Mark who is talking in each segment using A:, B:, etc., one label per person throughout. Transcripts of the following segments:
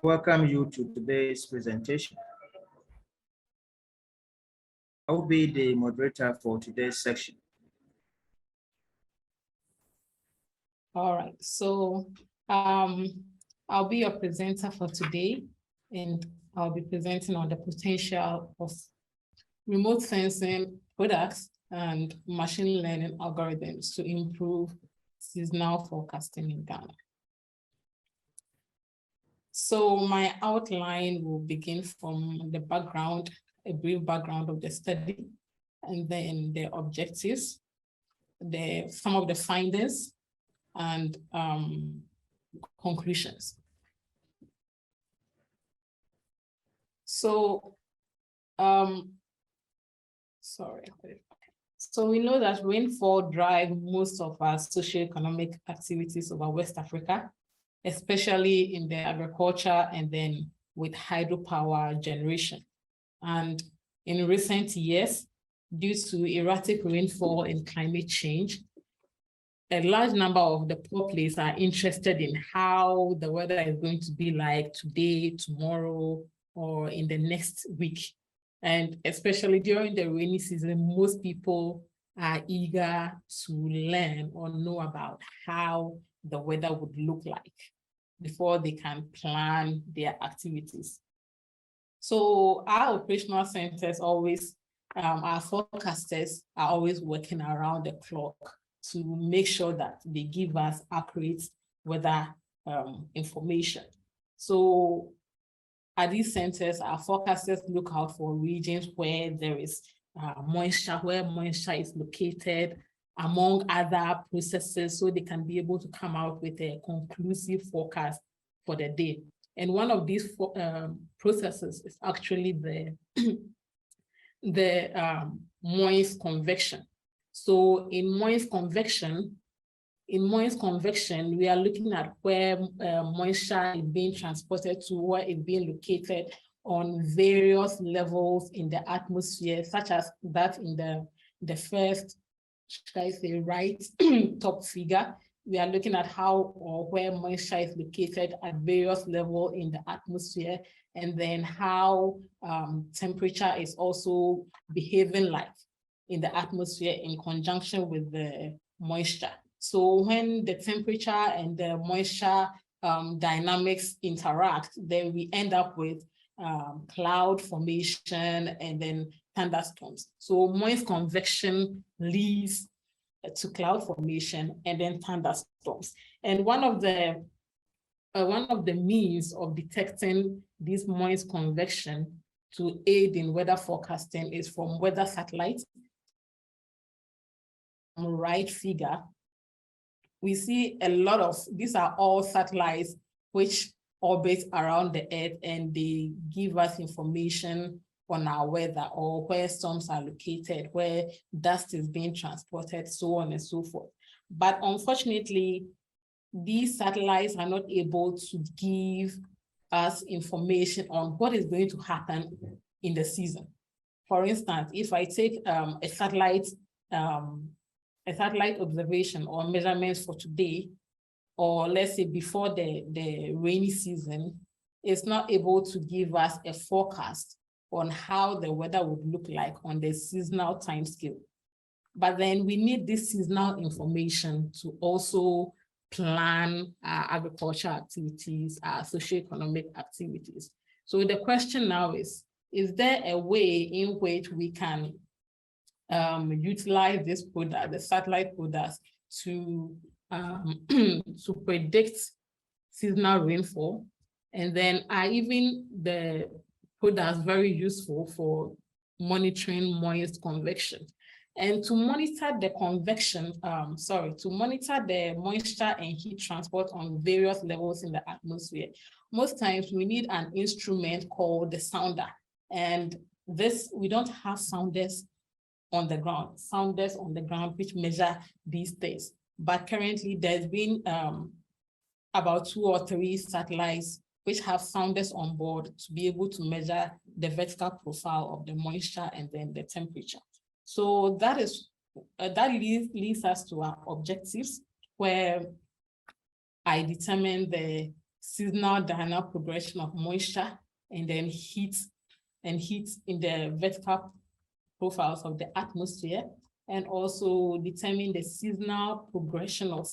A: Welcome you to today's presentation. I will be the moderator for today's section.
B: All right, so I'll be your presenter for today, and I'll be presenting on the potential of remote sensing products and machine learning algorithms to improve seasonal forecasting in Ghana. So my outline will begin from the background, a brief background of the study, and then the objectives, some of the findings, and conclusions. So, So we know that rainfall drives most of our socioeconomic activities over West Africa, especially in the agriculture and then with hydropower generation. And in recent years, due to erratic rainfall and climate change, a large number of the populace are interested in how the weather is going to be like today, tomorrow, or in the next week. And especially during the rainy season, most people are eager to learn or know about how the weather would look like before they can plan their activities. So our operational centers always, our forecasters are always working around the clock to make sure that they give us accurate weather information. So at these centers, our forecasters look out for regions where there is moisture, where moisture is located, among other processes, so they can be able to come out with a conclusive forecast for the day. And one of these processes is actually the moist convection. So in moist convection, we are looking at where moisture is being transported to, where it's being located on various levels in the atmosphere, such as that in the first, should I say, right top figure. We are looking at how or where moisture is located at various levels in the atmosphere, and then how temperature is also behaving like in the atmosphere in conjunction with the moisture. So when the temperature and the moisture dynamics interact, then we end up with cloud formation and then thunderstorms. So moist convection leads to cloud formation and then thunderstorms. And one of the means of detecting this moist convection to aid in weather forecasting is from weather satellites. On the right figure, we see a lot of, these are all satellites which orbit around the Earth, and they give us information on our weather or where storms are located, where dust is being transported, so on and so forth. But unfortunately, these satellites are not able to give us information on what is going to happen in the season. For instance, if I take a satellite observation or measurements for today, or let's say before the rainy season, it's not able to give us a forecast on how the weather would look like on the seasonal time scale. But then we need this seasonal information to also plan our agricultural activities, our socioeconomic activities. So the question now is there a way in which we can utilize this product, the satellite products, to predict seasonal rainfall? And then are even the products very useful for monitoring moist convection? And to monitor the convection, to monitor the moisture and heat transport on various levels in the atmosphere, most times we need an instrument called the sounder. And this, we don't have sounders on the ground which measure these things. But currently there's been about 2 or 3 satellites which have sounders on board to be able to measure the vertical profile of the moisture and then the temperature. So that leads us to our objectives, where I determine the seasonal diurnal progression of moisture, and then heat in the vertical profiles of the atmosphere, and also determine the seasonal progression of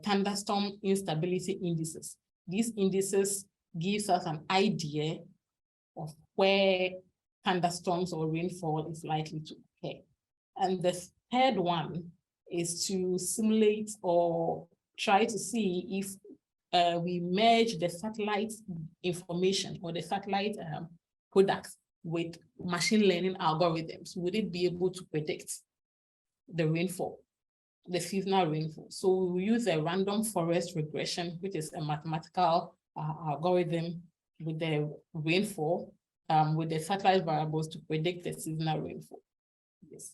B: thunderstorm instability indices. These indices gives us an idea of where thunderstorms or rainfall is likely to occur. And the third one is to simulate or try to see if we merge the satellite information or the satellite products with machine learning algorithms. Would it be able to predict the rainfall, the seasonal rainfall? So we use a random forest regression, which is a mathematical algorithm with the rainfall, with the satellite variables to predict the seasonal rainfall. Yes.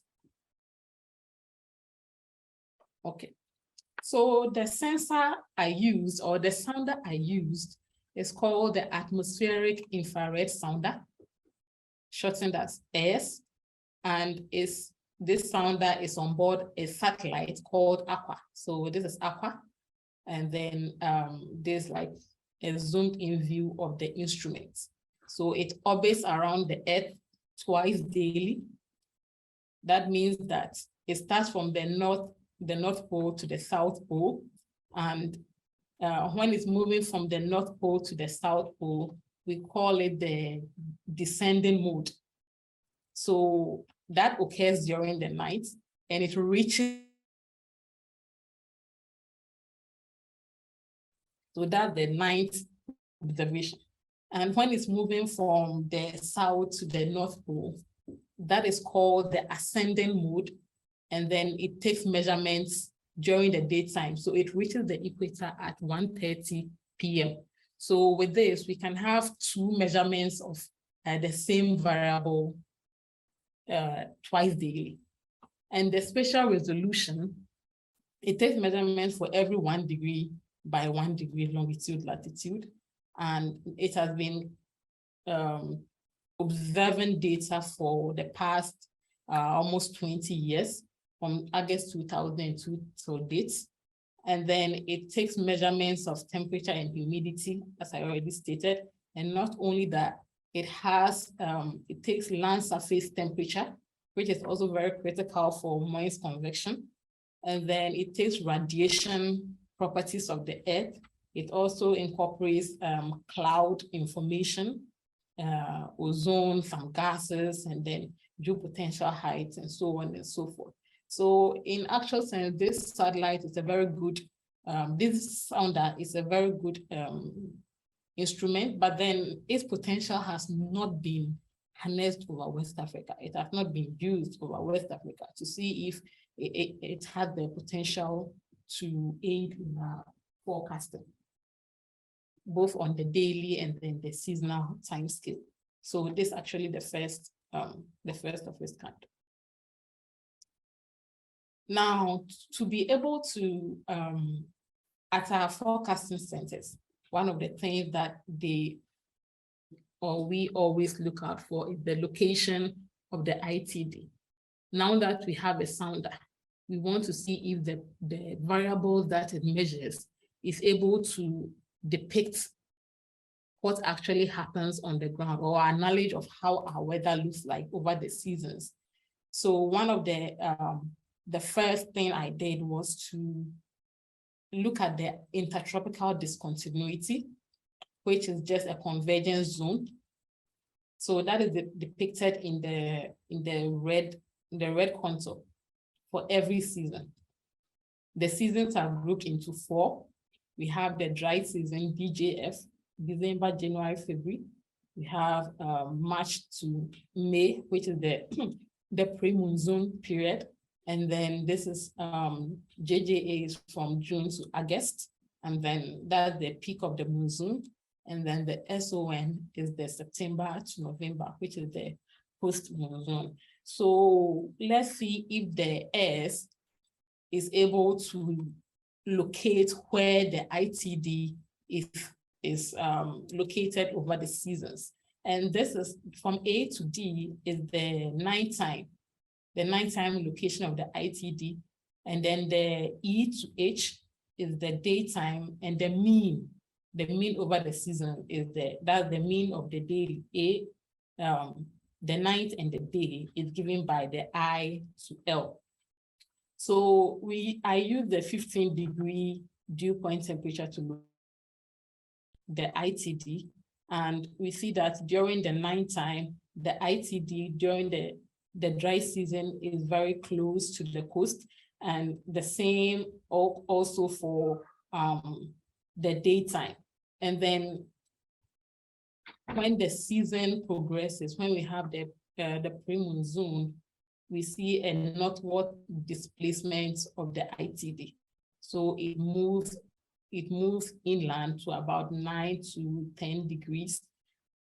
B: Okay. So the sensor I used, or the sounder I used, is called the atmospheric infrared sounder, shortened as AIRS, and this sounder is on board a satellite called Aqua. So this is Aqua, and then there's like a zoomed in view of the instrument. So it orbits around the Earth twice daily. That means that it starts from the North Pole to the South Pole, and when it's moving from the North Pole to the South Pole, we call it the descending mode. So that occurs during the night, and it reaches. So that's the night observation. And when it's moving from the South to the North Pole, that is called the ascending mode. And then it takes measurements during the daytime. So it reaches the equator at 1:30 p.m. So with this, we can have two measurements of the same variable twice daily. And the spatial resolution, it takes measurements for every 1 degree by 1 degree longitude, latitude. And it has been observing data for the past almost 20 years, from August 2002 till date. And then it takes measurements of temperature and humidity, as I already stated. And not only that, it takes land surface temperature, which is also very critical for moist convection. And then it takes radiation properties of the Earth. It also incorporates cloud information, ozone, some gases, and then geopotential heights, and so on and so forth. So in actual sense, this satellite is a very good, this sounder is a very good instrument, but then its potential has not been harnessed over West Africa. It has not been used over West Africa to see if it has the potential to aid in forecasting, both on the daily and then the seasonal time scale. So this is actually the first of its kind. Now, to be able to, at our forecasting centers, one of the things that we always look out for is the location of the ITD. Now that we have a sounder, we want to see if the variables that it measures is able to depict what actually happens on the ground, or our knowledge of how our weather looks like over the seasons. So one of the first thing I did was to look at the intertropical discontinuity, which is just a convergence zone. So that is depicted in the red contour for every season. The seasons are grouped into 4. We have the dry season, DJF, December, January, February. We have March to May, which is the pre-monsoon period. And then this is JJA is from June to August. And then that's the peak of the monsoon. And then the SON is the September to November, which is the post-monsoon. So let's see if the S is able to locate where the ITD is located over the seasons. And this is from A to D is the nighttime location of the ITD. And then the E to H is the daytime, and the mean the mean over the season is that's the mean of the day. The night and the day is given by the I to L. So I use the 15-degree dew point temperature to look the ITD, and we see that during the nighttime, the ITD during the dry season is very close to the coast, and the same also for the daytime. And then when the season progresses, when we have the pre-monsoon, we see a northward displacement of the ITD. So it moves inland to about 9 to 10 degrees.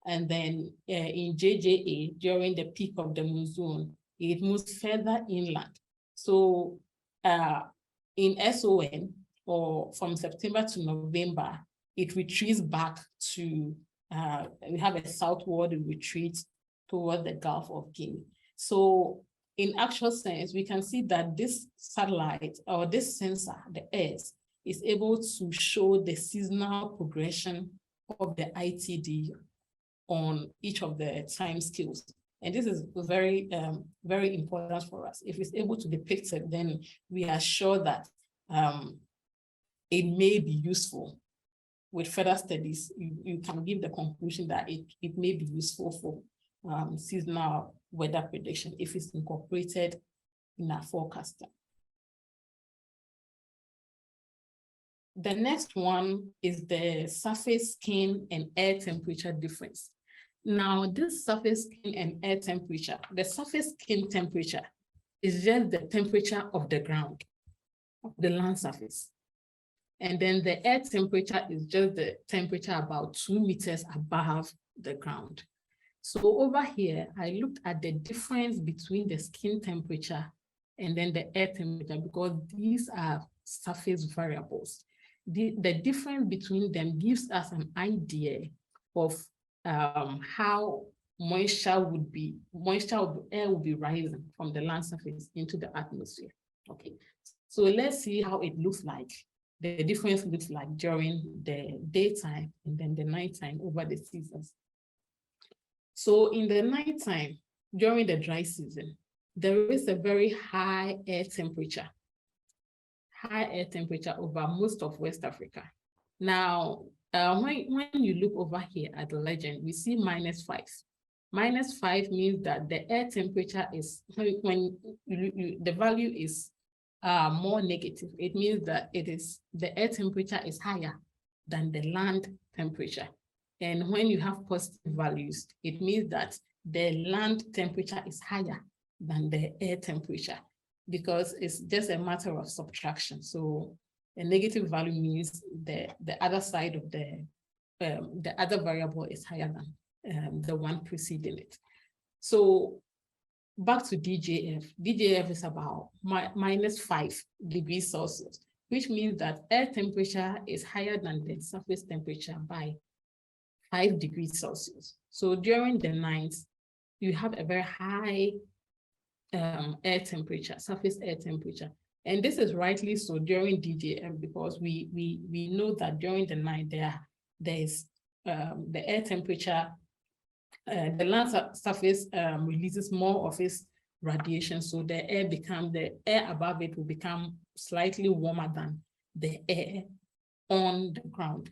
B: And then in JJA, during the peak of the monsoon, it moves further inland. So in SON, or from September to November, it retreats back to, we have a southward retreat toward the Gulf of Guinea. So in actual sense, we can see that this satellite or this sensor, the Earth, is able to show the seasonal progression of the ITD on each of the time scales. And this is very, very important for us. If it's able to depict it, then we are sure that it may be useful. With further studies, you can give the conclusion that it may be useful for seasonal weather prediction if it's incorporated in our forecasting. The next one is the surface skin and air temperature difference. Now, this surface skin and air temperature, the surface skin temperature is just the temperature of the ground, of the land surface. And then the air temperature is just the temperature about 2 meters above the ground. So over here, I looked at the difference between the skin temperature and then the air temperature, because these are surface variables. The difference between them gives us an idea of how moisture of the air would be rising from the land surface into the atmosphere. Okay, so let's see how it looks like. The difference looks like during the daytime and then the nighttime over the seasons. So in the nighttime, during the dry season, there is a very high air temperature over most of West Africa. Now, when you look over here at the legend, we see -5. -5 means that the air temperature is, when the value is more negative, it means that the air temperature is higher than the land temperature. And when you have positive values, it means that the land temperature is higher than the air temperature, because it's just a matter of subtraction. So a negative value means the other side of the other variable is higher than the one preceding it. So back to DJF. DJF is about -5 degrees Celsius, which means that air temperature is higher than the surface temperature by 5 degrees Celsius. So during the night, you have a very high air temperature, surface air temperature. And this is rightly so during DJF, because we know that during the night there's the air temperature, the land surface releases more of its radiation, so the air above it will become slightly warmer than the air on the ground.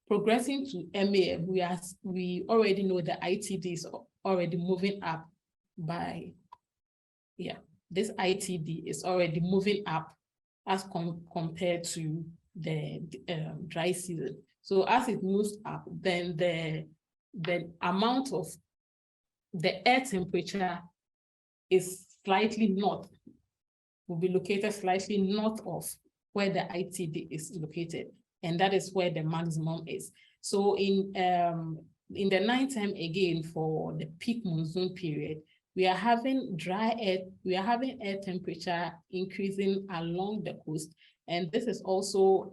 B: Progressing to MAF, we already know the ITD is already moving up by, this ITD is already moving up as compared to the dry season. So as it moves up, then the amount of the air temperature is slightly north, will be located slightly north of where the ITD is located. And that is where the maximum is. So in the nighttime, again, for the peak monsoon period, we are having air temperature increasing along the coast. And this is also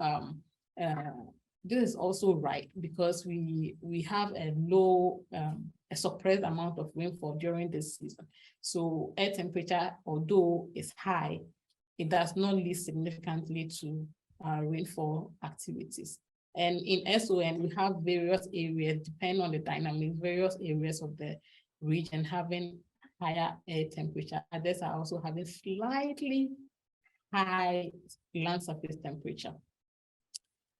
B: right, because we have a low, a suppressed amount of rainfall during this season. So air temperature, although it's high, it does not lead significantly to rainfall activities. And in SON, we have various areas, depending on the dynamics, various areas of the region having higher air temperature. Others are also having slightly high land surface temperature.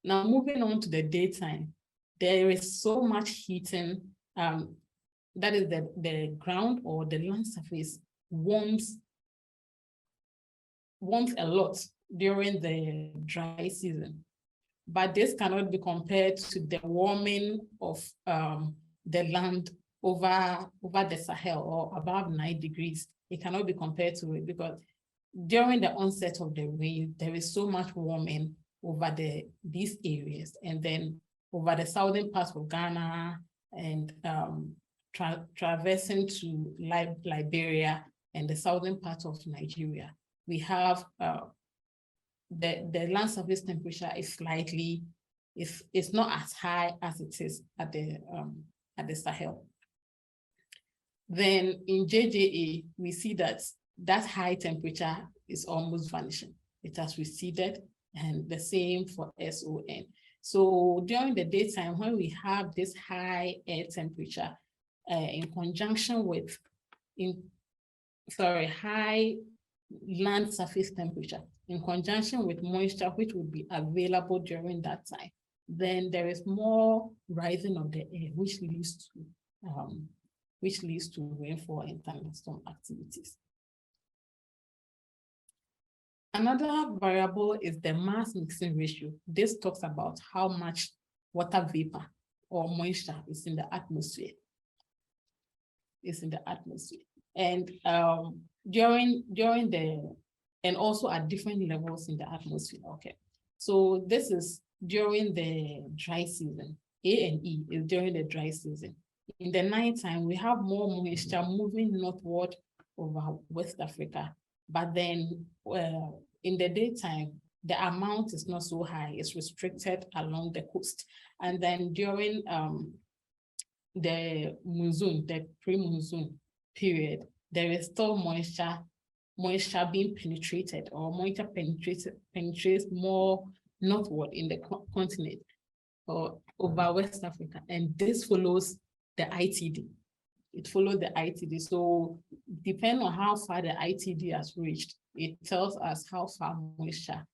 B: Now, moving on to the daytime, there is so much heating, that is the ground or the land surface warms a lot during the dry season. But this cannot be compared to the warming of the land over the Sahel or above 9 degrees. It cannot be compared to it because during the onset of the rain, there is so much warming over these areas. And then over the southern parts of Ghana and traversing to Liberia and the southern part of Nigeria, we have the land surface temperature is slightly, it's not as high as it is at the Sahel. Then in JJA, we see that high temperature is almost vanishing. It has receded, and the same for SON. So during the daytime, when we have this high air temperature in conjunction with high land surface temperature in conjunction with moisture, which would be available during that time, then there is more rising of the air, which leads to rainfall and thunderstorm activities. Another variable is the mass mixing ratio. This talks about how much water vapor or moisture is in the atmosphere. And and also at different levels in the atmosphere. Okay, so this is during the dry season. A and E is during the dry season. In the nighttime, we have more moisture moving northward over West Africa, but then in the daytime, the amount is not so high. It's restricted along the coast. And then during the monsoon, the pre-monsoon period, there is still moisture being penetrated, or moisture penetrates more northward in the continent or over West Africa. And this follows the ITD. It follows the ITD. So depending on how far the ITD has reached, it tells us how far moisture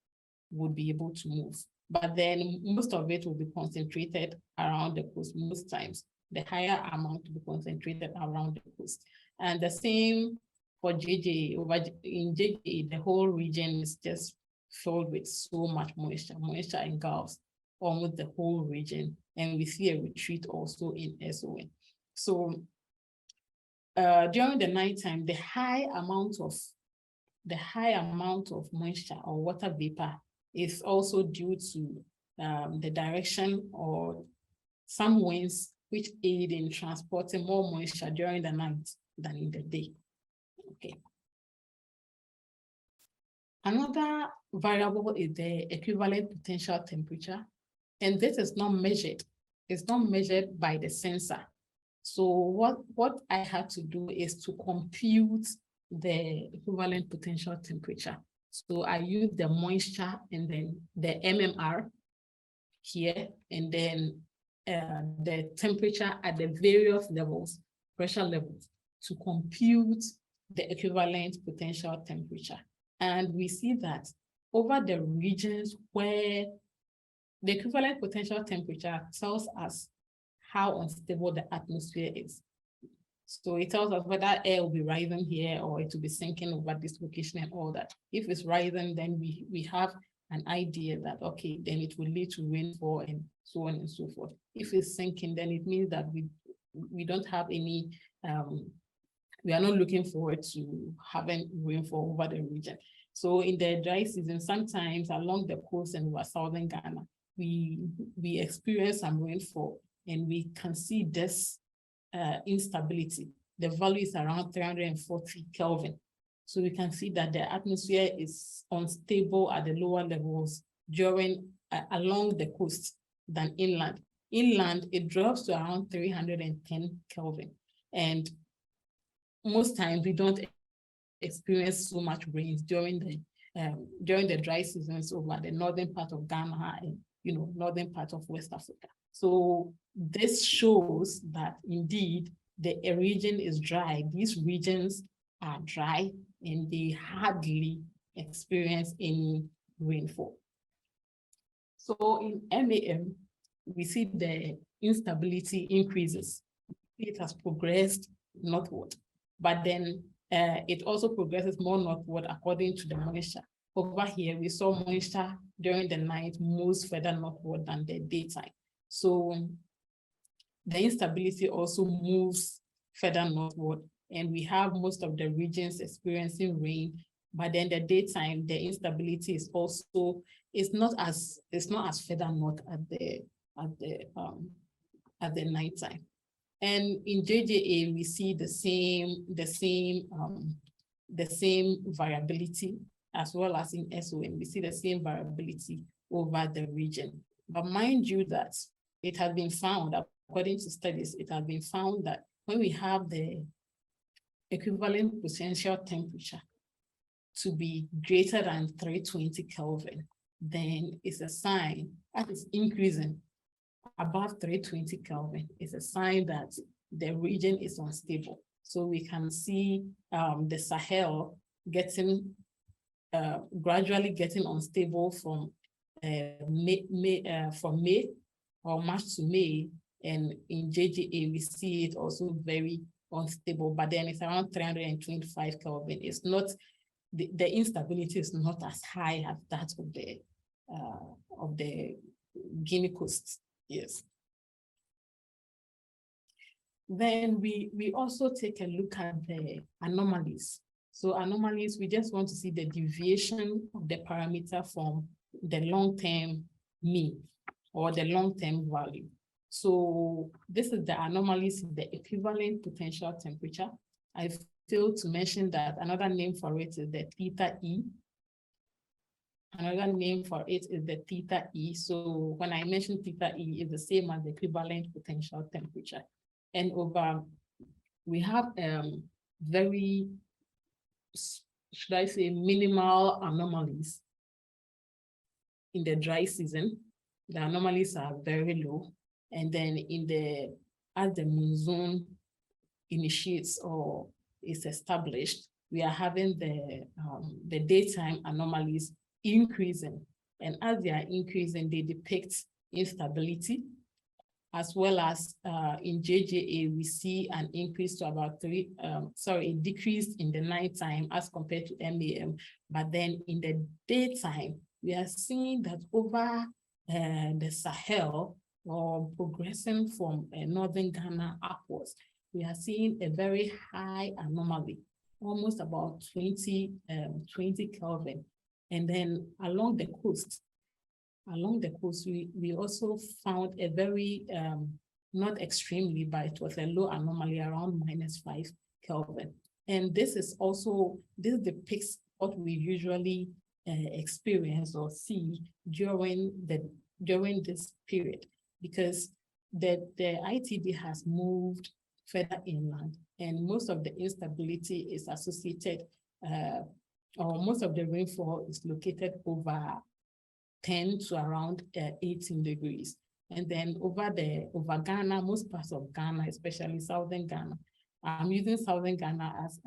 B: would be able to move. But then most of it will be concentrated around the coast. Most times, the higher amount will be concentrated around the coast. And the same for JJ. In JJ, the whole region is just filled with so much moisture. Moisture engulfs almost the whole region. And we see a retreat also in SON. So during the nighttime, the high amount of moisture or water vapor is also due to the direction or some winds which aid in transporting more moisture during the night than in the day. Okay. Another variable is the equivalent potential temperature, and this is not measured. It's not measured by the sensor. So what I had to do is to compute the equivalent potential temperature. So I use the moisture and then the MMR here, and then the temperature at the various levels, pressure levels, to compute the equivalent potential temperature. And we see that over the regions where the equivalent potential temperature tells us how unstable the atmosphere is. So it tells us whether air will be rising here or it will be sinking over this location and all that. If it's rising, then we have an idea that, okay, then it will lead to rainfall and so on and so forth. If it's sinking, then it means that we don't have any, we are not looking forward to having rainfall over the region. So in the dry season, sometimes along the coast and over southern Ghana, we experience some rainfall, and we can see this instability. The value is around 340 Kelvin. So we can see that the atmosphere is unstable at the lower levels during along the coast than inland. Inland, it drops to around 310 Kelvin. And most times we don't experience so much rain during the dry seasons over the northern part of Ghana and northern part of West Africa. So this shows that indeed the region is dry. These regions are dry and they hardly experience any rainfall. So in MAM, we see the instability increases. It has progressed northward, but then it also progresses more northward according to the moisture. Over here, we saw moisture during the night moves further northward than the daytime. So the instability also moves further northward, and we have most of the regions experiencing rain, but then the daytime, the instability is also, it's not as further north at the nighttime. And in JJA, we see the same variability, as well as in SON, we see the same variability over the region. But mind you that it has been found, according to studies, it has been found that when we have the equivalent potential temperature to be greater than 320 Kelvin, then it's a sign that is increasing above 320 Kelvin. It's a sign that the region is unstable. So we can see the Sahel gradually getting unstable from May or March to May, and in JJA we see it also very unstable, but then it's around 325 Kelvin. It's not, the instability is not as high as that of the Guinea coast. Yes. Then we also take a look at the anomalies. So anomalies, we just want to see the deviation of the parameter from the long-term mean or the long-term value. So this is the anomalies in the equivalent potential temperature. I failed to mention that another name for it is the theta E. Another name for it is the theta E. So when I mention theta E, it's the same as the equivalent potential temperature. And we have very, should I say, minimal anomalies in the dry season. The anomalies are very low. And then as the monsoon initiates or is established, we are having the daytime anomalies increasing. And as they are increasing, they depict instability, as well as in JJA, we see an increase to about a decrease in the nighttime as compared to MAM. But then in the daytime, we are seeing that over the Sahel, or progressing from northern Ghana upwards, we are seeing a very high anomaly, almost about 20 Kelvin. And then along the coast, we also found a very, not extremely, but it was a low anomaly around -5 Kelvin. And this depicts what we usually experience or see during this period, because the ITD has moved further inland, and most of the instability is associated, or most of the rainfall is located over 10 to around 18 degrees. And then over Ghana, most parts of Ghana, especially southern Ghana, I'm using southern Ghana as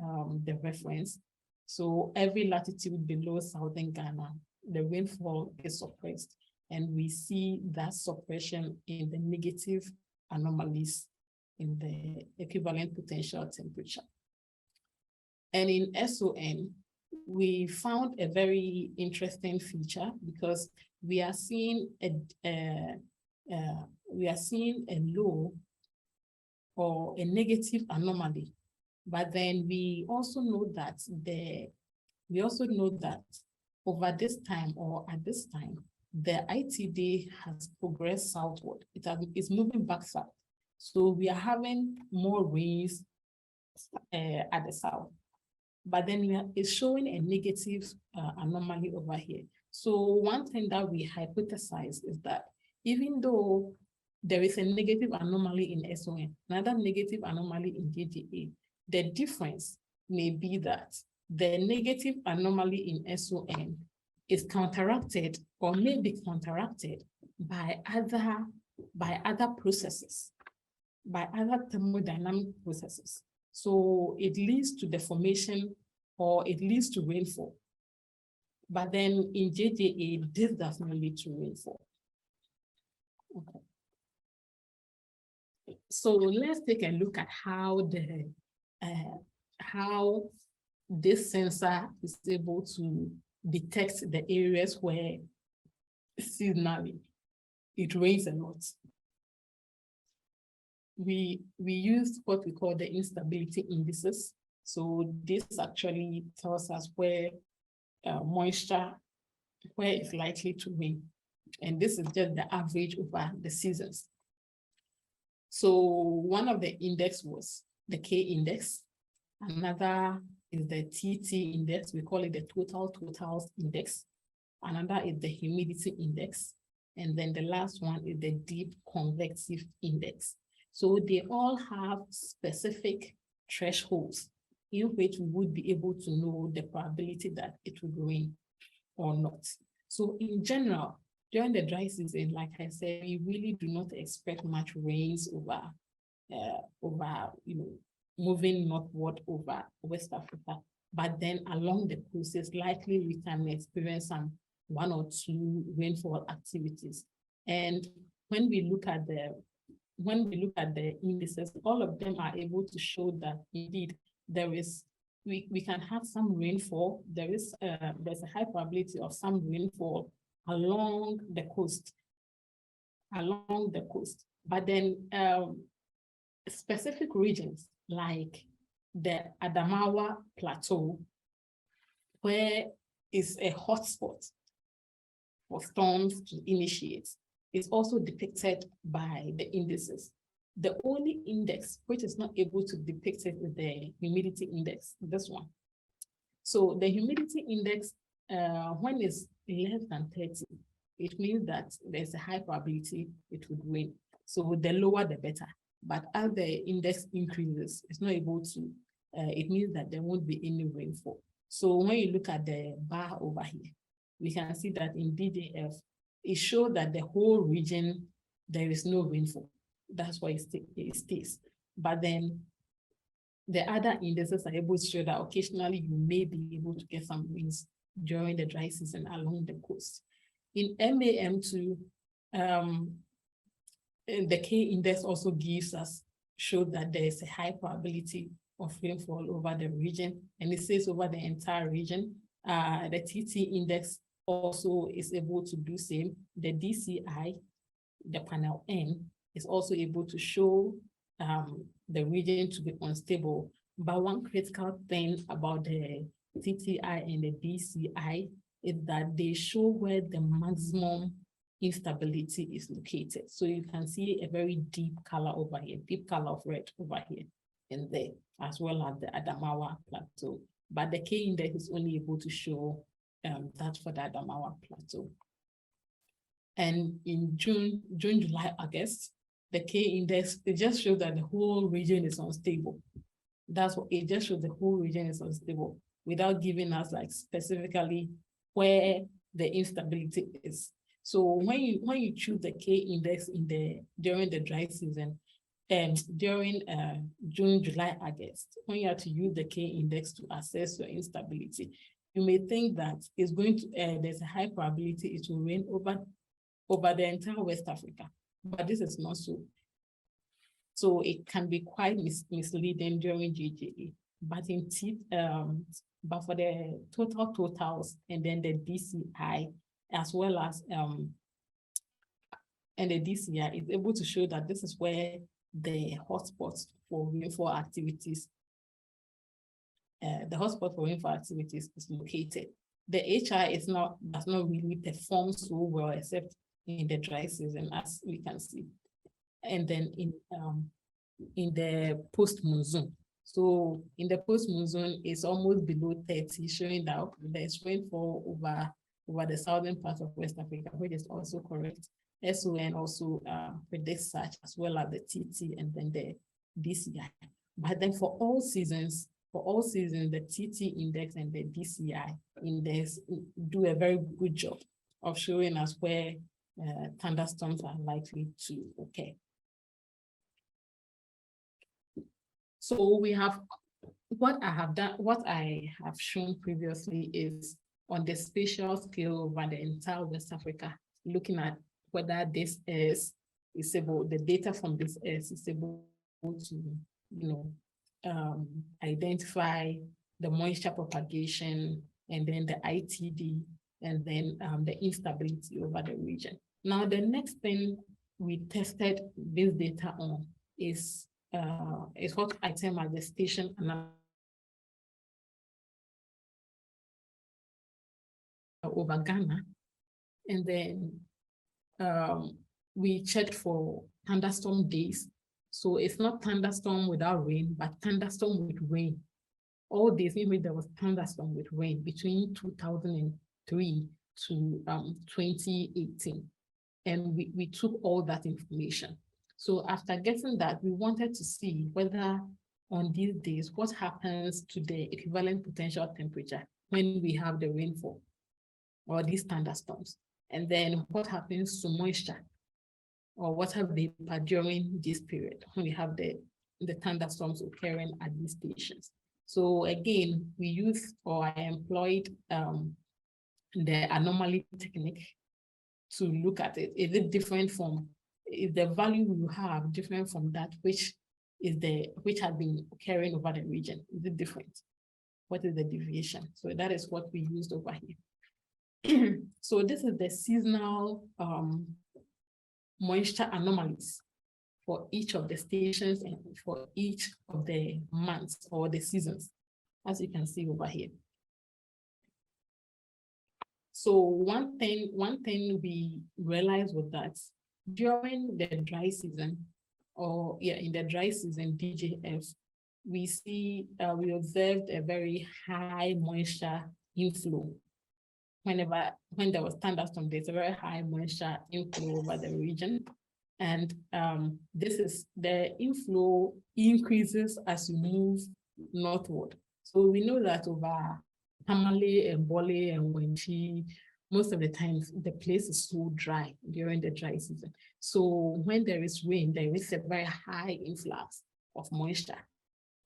B: the reference. So every latitude below southern Ghana, the rainfall is suppressed. And we see that suppression in the negative anomalies in the equivalent potential temperature. And in SON, we found a very interesting feature, because we are seeing a low or a negative anomaly, but then we also know that over this time, or at this time, the ITD has progressed southward. It's moving back south. So we are having more rains at the south. But then it's showing a negative anomaly over here. So one thing that we hypothesize is that even though there is a negative anomaly in SON, another negative anomaly in JJA, the difference may be that the negative anomaly in SON is counteracted, or may be counteracted, by other processes, by other thermodynamic processes. So it leads to the formation or it leads to rainfall. But then in JJA, this does not lead to rainfall. Okay. So let's take a look at how this sensor is able to detect the areas where seasonally it rains a lot. We use what we call the instability indices. So this actually tells us where moisture, where it's likely to rain. And this is just the average over the seasons. So one of the index was the K index. Another is the TT index. We call it the totals index. Another is the humidity index. And then the last one is the deep convective index. So they all have specific thresholds in which we would be able to know the probability that it will rain or not. So in general, during the dry season, like I said, we really do not expect much rains over moving northward over West Africa. But then along the coast, it's likely we can experience some 1 or 2 rainfall activities. And when we look at the indices, all of them are able to show that indeed there is we can have some rainfall. There's a high probability of some rainfall along the coast. But then specific regions like the Adamawa Plateau, where is a hotspot for storms to initiate, is also depicted by the indices. The only index which is not able to depict it is the humidity index, this one. So the humidity index, when it's less than 30, it means that there's a high probability it would rain. So the lower, the better. But as the index increases, it's not able to, it means that there won't be any rainfall. So when you look at the bar over here, we can see that in DJF, it shows that the whole region, there is no rainfall. That's why it stays. But then the other indices are able to show that occasionally you may be able to get some rains during the dry season along the coast. In MAM2, the K index also shows that there is a high probability of rainfall over the region, and it says over the entire region. The TT index also is able to do same. The DCI, the panel N, is also able to show the region to be unstable. But one critical thing about the TTI and the DCI is that they show where the maximum instability is located. So you can see a very deep color over here, deep color of red over here and there, as well as the Adamawa Plateau. But the K index is only able to show that for the Adamawa Plateau. And in June, July, August, the K index, it just shows that the whole region is unstable. That's what it just shows, the whole region is unstable without giving us like specifically where the instability is. So when you choose the K index during the dry season, during June, July, August, when you have to use the K index to assess your instability, you may think that it's going to there's a high probability it will rain over the entire West Africa, but this is not so. So it can be quite misleading during JJA, but but for the totals and then the DCI as well as and the DCI is able to show that this is where the hotspots for rainfall activities, is located. The HI does not really perform so well except in the dry season, as we can see. And then in the post-monsoon. So in the post-monsoon, it's almost below 30, showing that there's rainfall over the southern part of West Africa, which is also correct. SON also predicts such, as well as the TT and then the DCI. But then for all seasons, the TT index and the DCI index do a very good job of showing us where thunderstorms are likely to occur. So we have, what I have shown previously is on the spatial scale over the entire West Africa, looking at whether this is able, the data from this is able to, identify the moisture propagation, and then the ITD, and then the instability over the region. Now, the next thing we tested this data on is what I term as the station analysis over Ghana. And then we checked for thunderstorm days. So it's not thunderstorm without rain, but thunderstorm with rain. All days, maybe there was thunderstorm with rain between 2003 to 2018. And we took all that information. So after getting that, we wanted to see whether on these days, what happens to the equivalent potential temperature when we have the rainfall or these thunderstorms, and then what happens to moisture or water vapor during this period when we have the thunderstorms occurring at these stations. So again, we used, or I employed the anomaly technique to look at it. Is it different from, is the value you have different from that which has been occurring over the region? Is it different? What is the deviation? So that is what we used over here. So this is the seasonal moisture anomalies for each of the stations and for each of the months or the seasons, as you can see over here. So one thing we realized was that during the dry season, in the dry season, DJF, we observed a very high moisture inflow. When there was thunderstorm, there's a very high moisture inflow over the region. And the inflow increases as you move northward. So we know that over Tamale and Bole and Wenchi, most of the times the place is so dry during the dry season. So when there is rain, there is a very high influx of moisture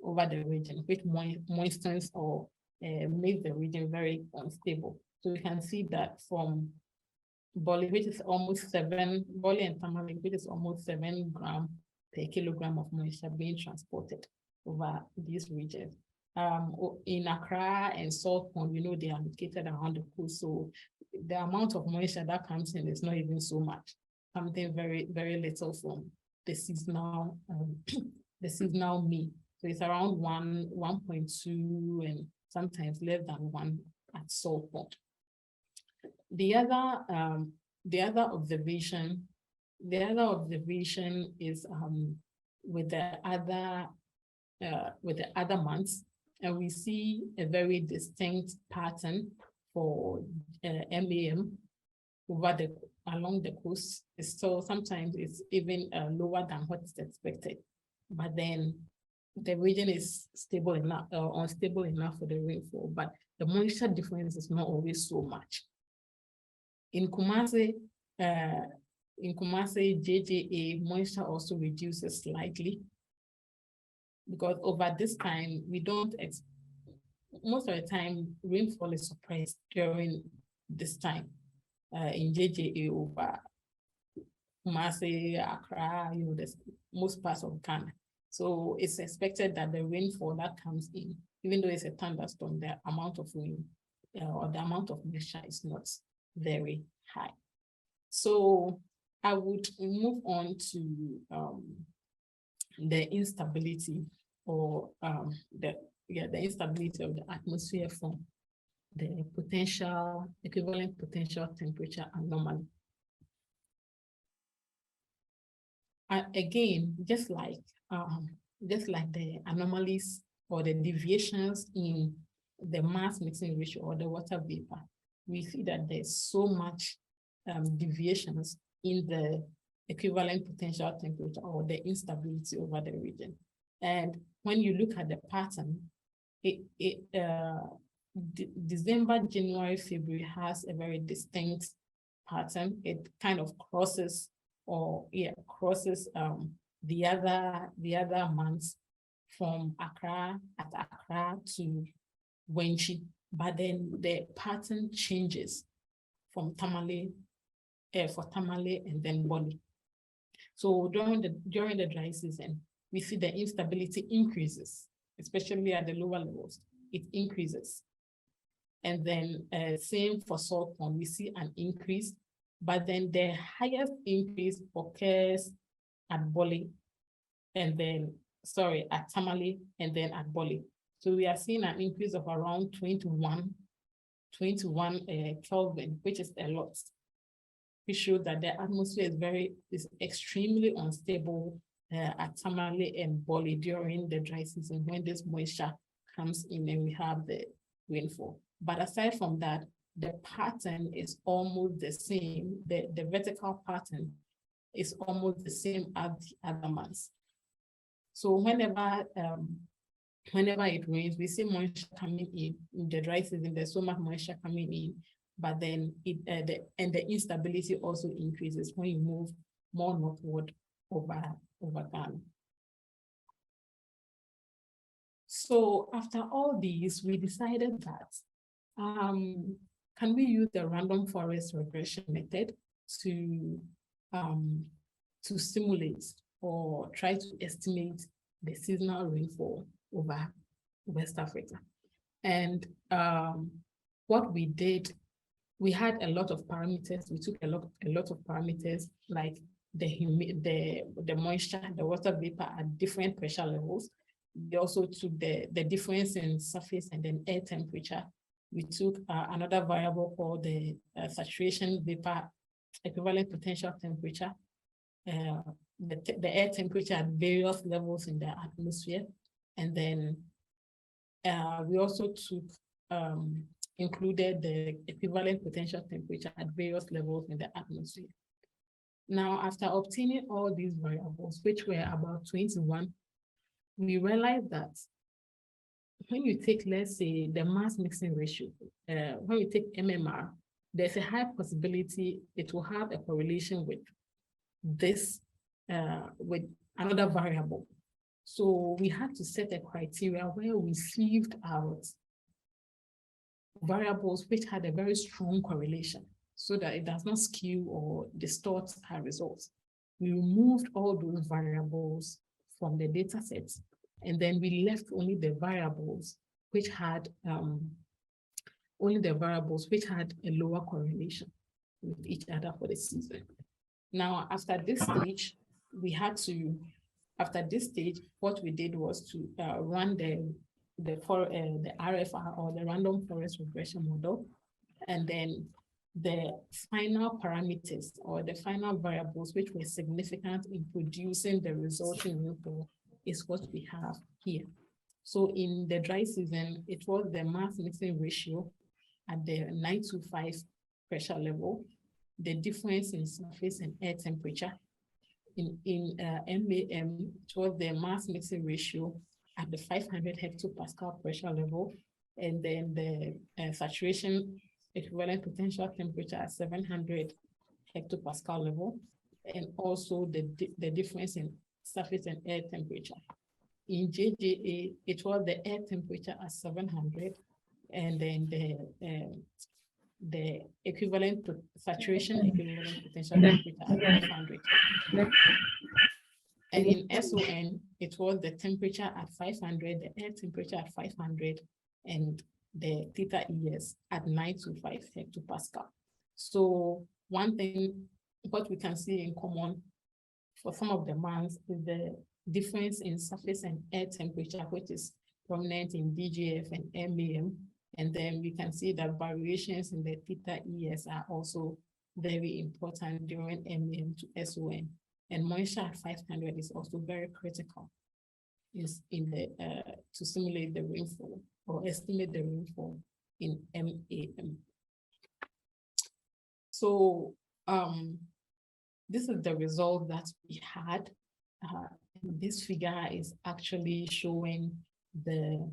B: over the region, which moistens or makes the region very unstable. So we can see that from Bole, which is almost 7, Bole and Tamale, which is almost 7 grams per kilogram of moisture being transported over these regions. In Accra and Salt Pond, we know they are located around the coast, so the amount of moisture that comes in is not even so much, something very, very little from the seasonal mean. So it's around 1.2, and sometimes less than 1 at Salt Pond. The other observation is with the other months, and we see a very distinct pattern for MAM along the coast. So sometimes it's even lower than what is expected, but then the region is stable enough, unstable enough for the rainfall, but the moisture difference is not always so much. In Kumasi, JJA, moisture also reduces slightly, because over this time, most of the time, rainfall is suppressed during this time in JJA over Kumasi, Accra, most parts of Ghana. So it's expected that the rainfall that comes in, even though it's a thunderstorm, the amount of rain or the amount of moisture is not very high. So I would move on to the instability, or the instability of the atmosphere from the equivalent potential temperature anomaly. Again, just like the anomalies or the deviations in the mass mixing ratio or the water vapor, we see that there's so much deviations in the equivalent potential temperature or the instability over the region. And when you look at the pattern, December, January, February has a very distinct pattern. It kind of crosses the other months from Accra to Wenchi, but then the pattern changes from Tamale for Tamale and then Boli. So during the dry season, we see the instability increases, especially at the lower levels. It increases. And then same for salt pond, we see an increase, but then the highest increase occurs at Boli, and then, at Tamale, and then at Boli. So we are seeing an increase of around 21 Kelvin, which is a lot. We show that the atmosphere is extremely unstable at Tamale and Boli during the dry season when this moisture comes in and we have the rainfall. But aside from that, the pattern is almost the same. The vertical pattern is almost the same as the other months. So whenever it rains, we see moisture coming in the dry season. There's so much moisture coming in, but then the instability also increases when you move more northward over Ghana. So after all these, we decided that can we use the random forest regression method to simulate or try to estimate the seasonal rainfall over West Africa? And what we did, we had a lot of parameters. We took a lot of parameters like the moisture, the water vapor at different pressure levels. We also took the difference in surface and then air temperature. We took another variable called the saturation vapor equivalent potential temperature, the air temperature at various levels in the atmosphere. And then we also took included the equivalent potential temperature at various levels in the atmosphere. Now, after obtaining all these variables, which were about 21, we realized that when you take, let's say, the mass mixing ratio, when you take MMR, there's a high possibility it will have a correlation with this, with another variable. So we had to set a criteria where we sieved out variables which had a very strong correlation so that it does not skew or distort our results. We removed all those variables from the data sets, and then we left only the variables which had a lower correlation with each other for the season. Now, after this stage, what we did was to run the RFR, or the random forest regression model, and then the final parameters or the final variables which were significant in producing the resulting rainfall is what we have here. So in the dry season, it was the mass mixing ratio at the 925 pressure level, the difference in surface and air temperature. In MAM, it was the mass mixing ratio at the 500 hectopascal pressure level, and then the saturation equivalent potential temperature at 700 hectopascal level, and also the difference in surface and air temperature. In JJA, it was the air temperature at 700, and then the equivalent to saturation equivalent potential temperature at 500. And in SON, it was the temperature at 500, the air temperature at 500, and the theta ES at 925 hectopascal. So one thing, what we can see in common for some of the months is the difference in surface and air temperature, which is prominent in DGF and MAM. And then we can see that variations in the theta ES are also very important during MAM to SON. And moisture at 500 is also very critical to simulate the rainfall or estimate the rainfall in MAM. So this is the result that we had. This figure is actually showing the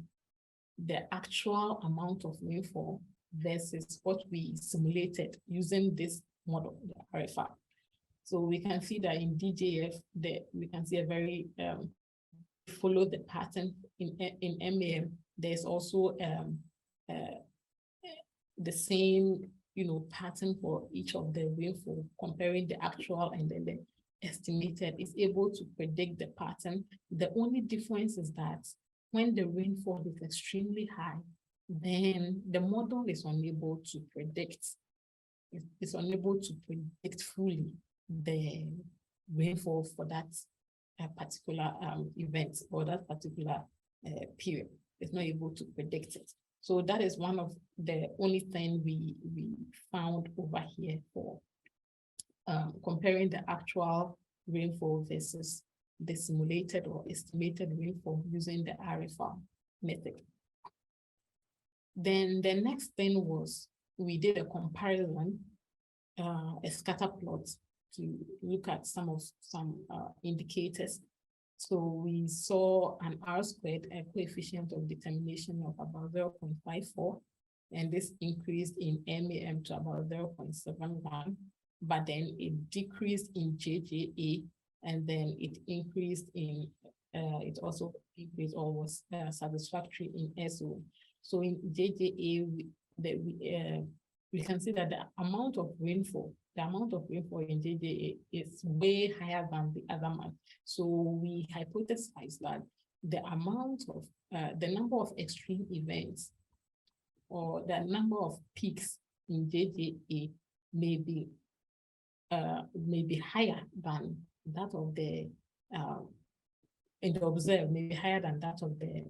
B: actual amount of rainfall versus what we simulated using this model, the RFR. So we can see that in DJF, we can see a very follow the pattern in MAM. There's also the same pattern for each of the rainfall, comparing the actual and then the estimated is able to predict the pattern. The only difference is that when the rainfall is extremely high, then the model is unable to predict. It's unable to predict fully the rainfall for that particular event or that particular period. It's not able to predict it. So that is one of the only thing we found over here for comparing the actual rainfall versus the simulated or estimated rainfall using the RFR method. Then the next thing was we did a comparison, a scatter plot to look at some indicators. So we saw an R-squared, a coefficient of determination of about 0.54, and this increased in MAM to about 0.71, but then it decreased in JJA, and then it increased in, it also increased or was satisfactory in SO. So in JJA, we can see that the amount of rainfall in JJA is way higher than the other month. So we hypothesized that the amount of, the number of extreme events or the number of peaks in JJA may be higher than that of the, and the observed may be higher than that of the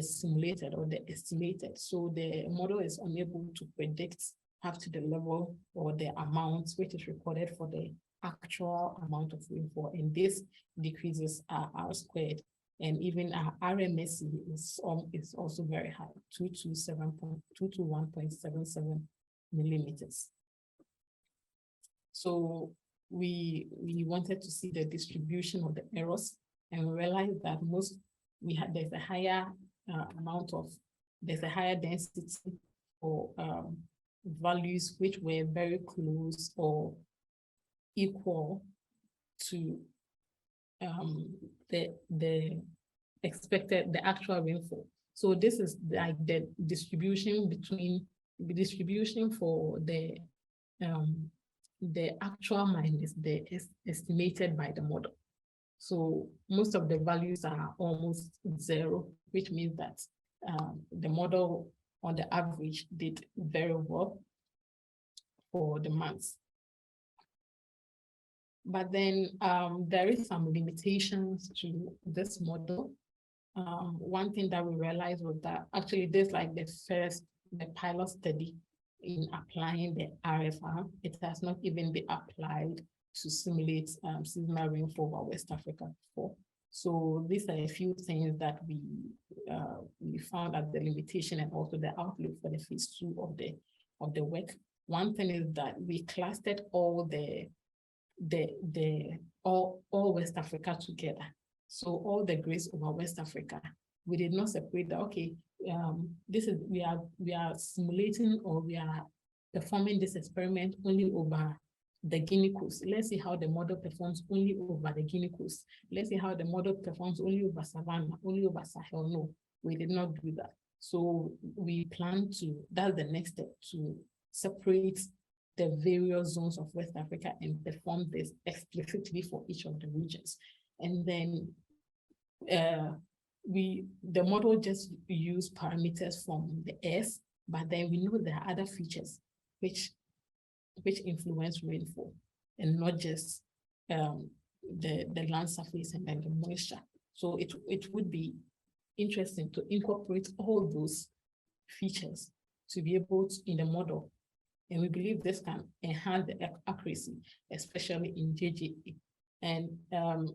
B: simulated or the estimated. So the model is unable to predict up to the level or the amount which is recorded for the actual amount of rainfall, and this decreases our R-squared, and even our RMSE is also very high, 221.77 millimeters. So we wanted to see the distribution of the errors, and we realized that there's a higher there's a higher density for values which were very close or equal to the expected, the actual rainfall. So this is like the distribution for the actual minus the estimated by the model. So most of the values are almost zero, which means that the model on the average did very well for the months. But then there is some limitations to this model. One thing that we realized was that actually this like the pilot study in applying the RFR, it has not even been applied to simulate seasonal rainfall over West Africa before. So these are a few things that we found as the limitation and also the outlook for the phase 2 of the work. One thing is that we clustered all all West Africa together. So all the grids over West Africa, we did not separate that. Okay, we are simulating or we are performing this experiment only over the Guinea coast. Let's see how the model performs only over the Guinea coast. Let's see how the model performs only over Savannah, only over Sahel. No, we did not do that. So we plan to, that's the next step, to separate the various zones of West Africa and perform this explicitly for each of the regions. And then the model just use parameters from the S, but then we know there are other features which influence rainfall, and not just the land surface and then the moisture. So it would be interesting to incorporate all those features to be able to in the model. And we believe this can enhance the accuracy, especially in JJA. And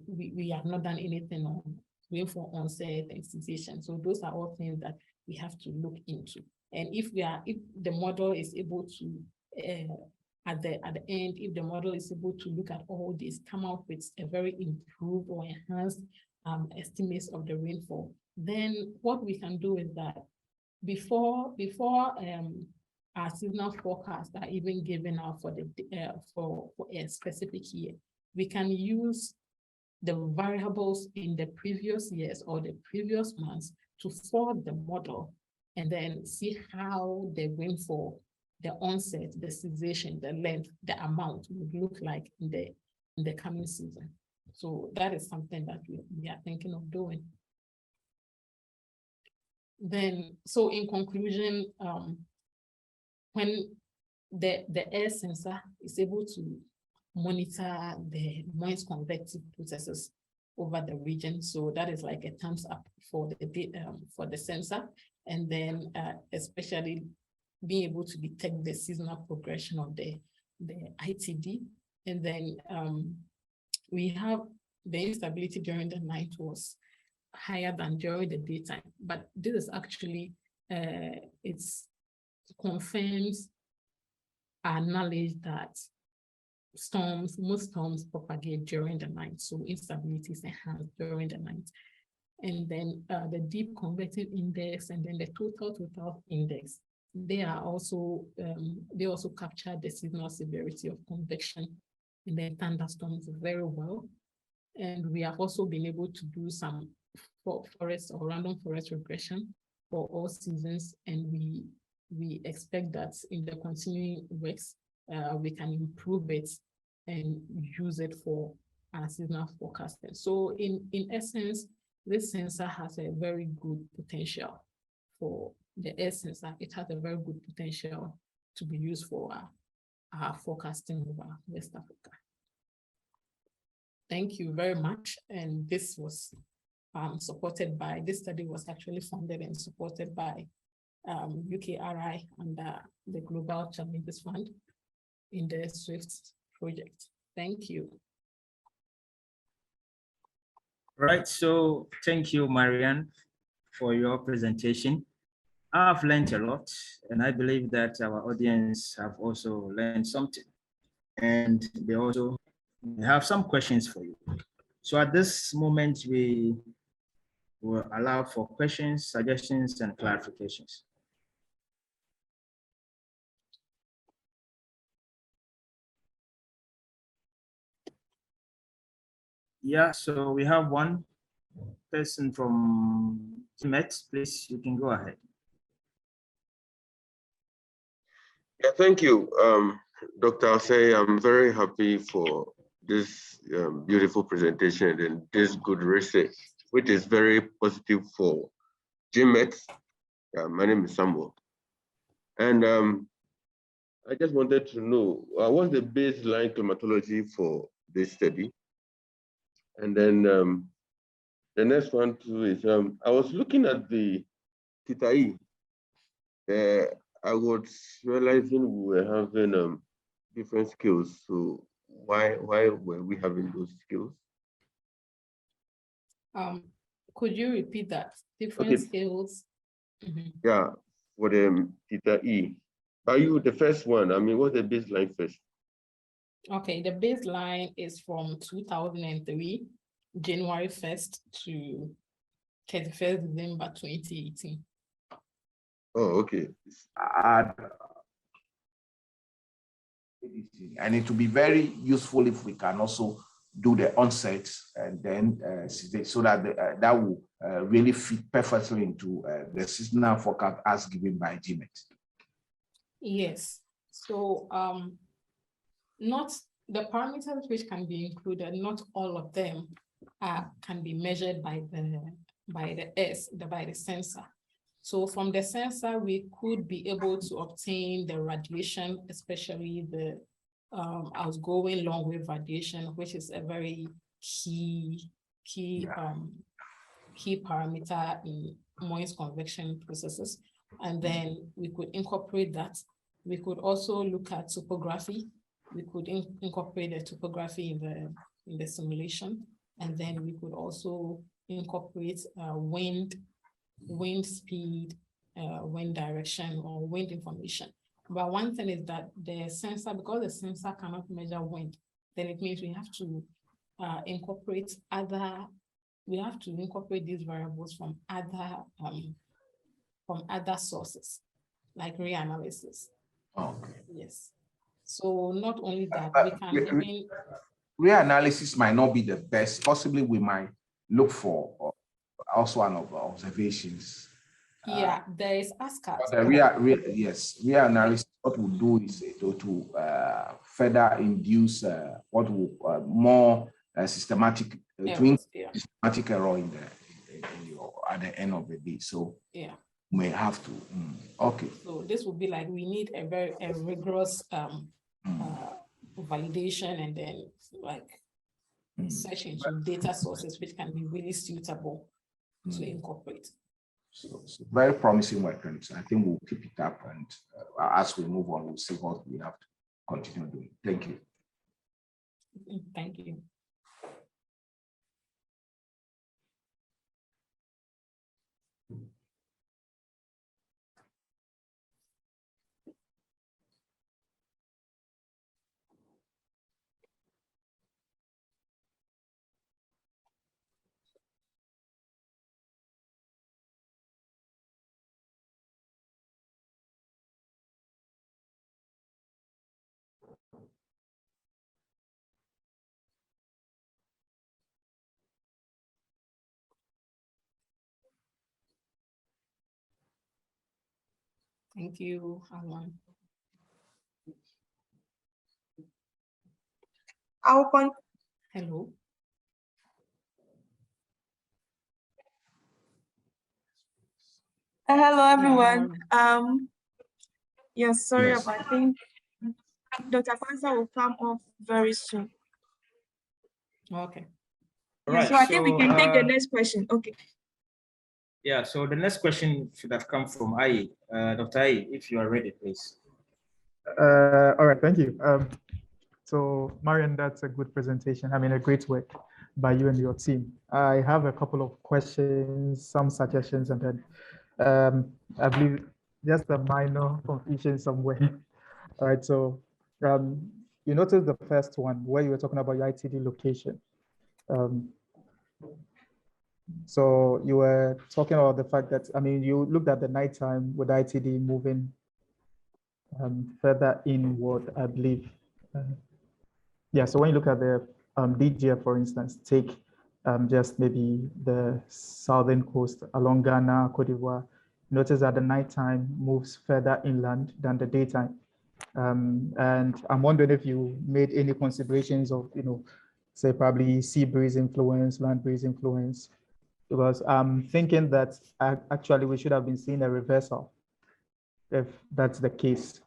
B: we have not done anything on rainfall onset and cessation. So those are all things that we have to look into. And if the model is able to at the end, if the model is able to look at all this, come out with a very improved or enhanced estimates of the rainfall, then what we can do is that before our seasonal forecasts are even given out for the for a specific year, we can use the variables in the previous years or the previous months to form the model and then see how the rainfall, the onset, the cessation, the length, the amount would look like in the coming season. So that is something that we are thinking of doing. Then, so in conclusion, when the air sensor is able to monitor the moist convective processes over the region, so that is like a thumbs up for the sensor, and then especially being able to detect the seasonal progression of the ITD, and then we have the instability during the night was higher than during the daytime, but this is actually it confirms our knowledge that most storms propagate during the night, so instability is enhanced during the night. And then the deep convective index and then the total index, they also capture the seasonal severity of convection in the thunderstorms very well. And we have also been able to do some forest or random forest regression for all seasons, and we expect that in the continuing works, we can improve it and use it for our seasonal forecasting. So in essence, this sensor has a very good potential for the air sensor. It has a very good potential to be used for our forecasting over West Africa. Thank you very much. And this was supported by, this study was actually funded and supported by UKRI and the Global Challenges Fund in the SWIFT project. Thank you.
A: Right, so thank you, Marianne, for your presentation. I've learned a lot, and I believe that our audience have also learned something, and they also have some questions for you. So at this moment, we will allow for questions, suggestions, and clarifications. Yeah, so we have one person from Met. Please, you can go ahead.
C: Yeah, thank you, Dr. Osei. I'm very happy for this beautiful presentation and this good research, which is very positive for GMET. My name is Samuel. And I just wanted to know, what's the baseline climatology for this study? And then the next one too is, I was looking at the theta E. I was realizing we were having different skills. So why were we having those skills?
B: Could you repeat that? Different skills? Mm-hmm.
C: Yeah, for the theta E. Are you the first one? I mean, what's the baseline first?
B: Okay, the baseline is from 2003, January 1st to 31st December 2018.
C: Oh, okay.
D: And it will be very useful if we can also do the onset and then so that that will really fit perfectly into the seasonal forecast as given by GMET.
B: Yes. So not the parameters which can be included, not all of them can be measured by the sensor. So from the sensor, we could be able to obtain the radiation, especially the outgoing long wave radiation, which is a very key parameter in moist convection processes. And then we could incorporate that. We could also look at topography. We could incorporate the topography in the simulation. And then we could also incorporate wind speed, wind direction, or wind information. But one thing is that the sensor, because the sensor cannot measure wind, then it means we have to incorporate these variables from other sources, like reanalysis.
D: Okay.
B: Yes. So not only that, we can even
D: reanalysis might not be the best. Possibly we might look for also one of our observations.
B: Yeah, there is ASCAT.
D: But the reanalysis, what we'll do is to further induce what will more systematic, systematic error in at the end of the day. So
B: yeah,
D: may have to. Okay.
B: So this would be like we need a rigorous validation and then like search into data sources which can be really suitable to incorporate.
D: So very promising work, and I think we'll keep it up, and as we move on, we'll see what we have to continue doing. Thank you.
B: Thank you. Thank you, Alan.
E: Hello. Hello, everyone. Yes, sorry about I think Dr. Kwanzaa will come off very soon.
B: Okay.
A: Right.
E: So I think we can take the next question. Okay.
A: Yeah, so the next question should have come from Ai. Dr. Ai, if you are ready, please.
F: All right, thank you. So Marian, that's a good presentation. I mean, a great work by you and your team. I have a couple of questions, some suggestions, and then I believe just a minor confusion somewhere. All right, so you noticed the first one where you were talking about your ITD location. So you were talking about the fact that, I mean, you looked at the nighttime with ITD moving further inward, I believe. Yeah, so when you look at the DGF, for instance, take just maybe the southern coast along Ghana, Cote d'Ivoire, notice that the nighttime moves further inland than the daytime. And I'm wondering if you made any considerations of, say probably sea breeze influence, land breeze influence, because I'm thinking that actually we should have been seeing a reversal if that's the case.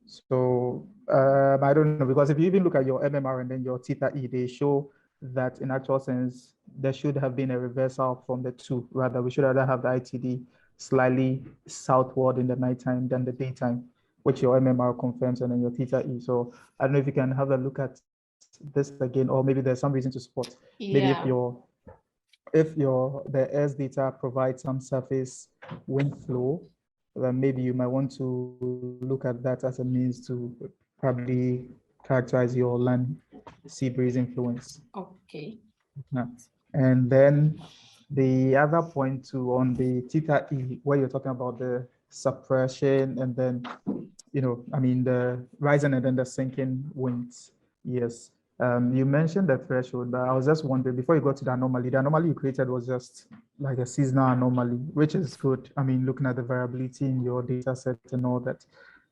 F: So I don't know, because if you even look at your MMR and then your theta E, they show that in actual sense, there should have been a reversal from the two. Rather, we should rather have the ITD slightly southward in the nighttime than the daytime, which your MMR confirms, and then your theta E. So I don't know if you can have a look at this again, or maybe there's some reason to support. Maybe if the S data provides some surface wind flow, then maybe you might want to look at that as a means to probably characterize your land sea breeze influence.
B: Okay.
F: And then the other point too on the theta E, where you're talking about the suppression and then, I mean, the rising and then the sinking winds. Yes. You mentioned the threshold, but I was just wondering, before you got to the anomaly you created was just like a seasonal anomaly, which is good. I mean, looking at the variability in your data set and all that.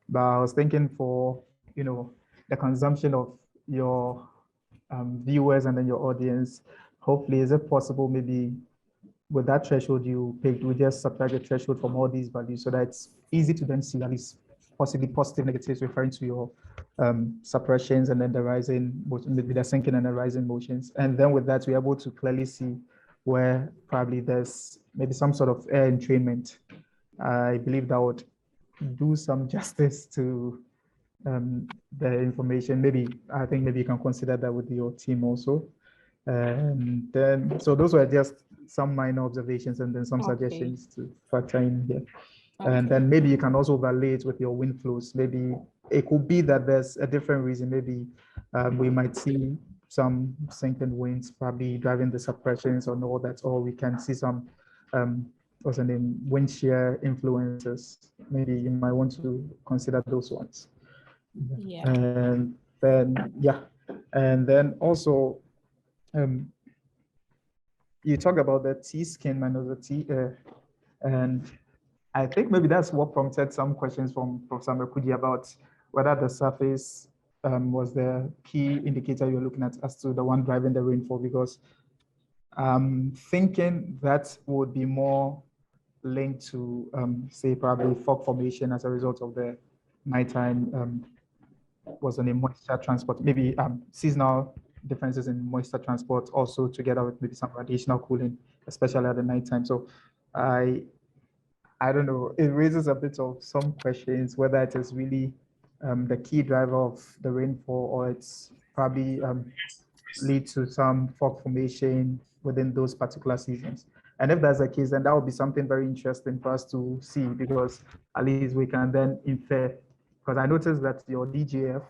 F: But I was thinking for, the consumption of your viewers and then your audience, hopefully, is it possible maybe with that threshold you picked, we just subtract the threshold from all these values so that it's easy to then see at least possibly positive negatives referring to your suppressions and then the rising, maybe the sinking and the rising motions. And then with that, we're able to clearly see where probably there's maybe some sort of air entrainment. I believe that would do some justice to the information. I think maybe you can consider that with your team also. And then, so those were just some minor observations and then some suggestions to factor in here. And then maybe you can also evaluate with your wind flows. Maybe it could be that there's a different reason. Maybe we might see some sinking winds probably driving the suppressions or all that, or we can see some what's the name, wind shear influences. Maybe you might want to consider those ones.
B: Yeah.
F: And then, yeah. And then also, you talk about the T skin minus the T air. And I think maybe that's what prompted some questions from Professor Merkudi about whether the surface was the key indicator you're looking at as to the one driving the rainfall, because I'm thinking that would be more linked to, say, probably fog formation as a result of the nighttime was on a moisture transport, maybe seasonal differences in moisture transport, also together with maybe some radiational cooling, especially at the nighttime. So I don't know, it raises a bit of some questions whether it is really the key driver of the rainfall, or it's probably lead to some fog formation within those particular seasons. And if that's the case, then that would be something very interesting for us to see, because at least we can then infer. Because I noticed that your DGF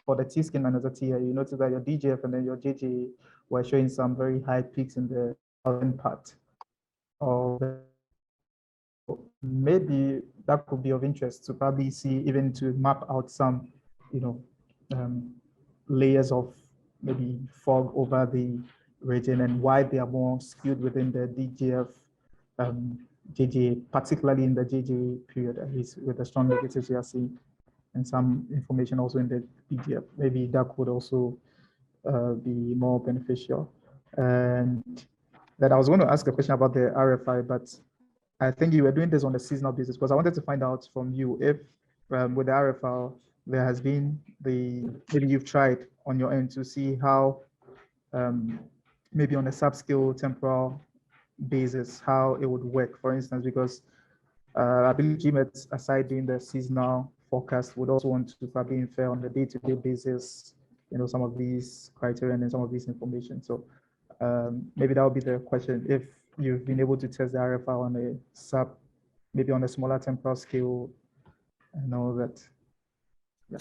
F: for the T skin minus the T, you notice that your DGF and then your JJ were showing some very high peaks in the southern part of the, maybe that could be of interest to probably see, even to map out some, you know, layers of maybe fog over the region and why they are more skewed within the DGF, JJ, particularly in the JJ period, at least with the strong negatives we are seeing, and some information also in the DGF. Maybe that could also be more beneficial. And then I was going to ask a question about the RFI, but I think you were doing this on a seasonal basis, because I wanted to find out from you if with the RFL, there has been maybe you've tried on your end to see how maybe on a subscale temporal basis, how it would work, for instance, because I believe GMET, aside doing the seasonal forecast, would also want to probably infer on the day-to-day basis, some of these criteria and some of these information. So maybe that would be the question. If you've been able to test the RFI on a maybe on a smaller temporal scale and all that. Yeah.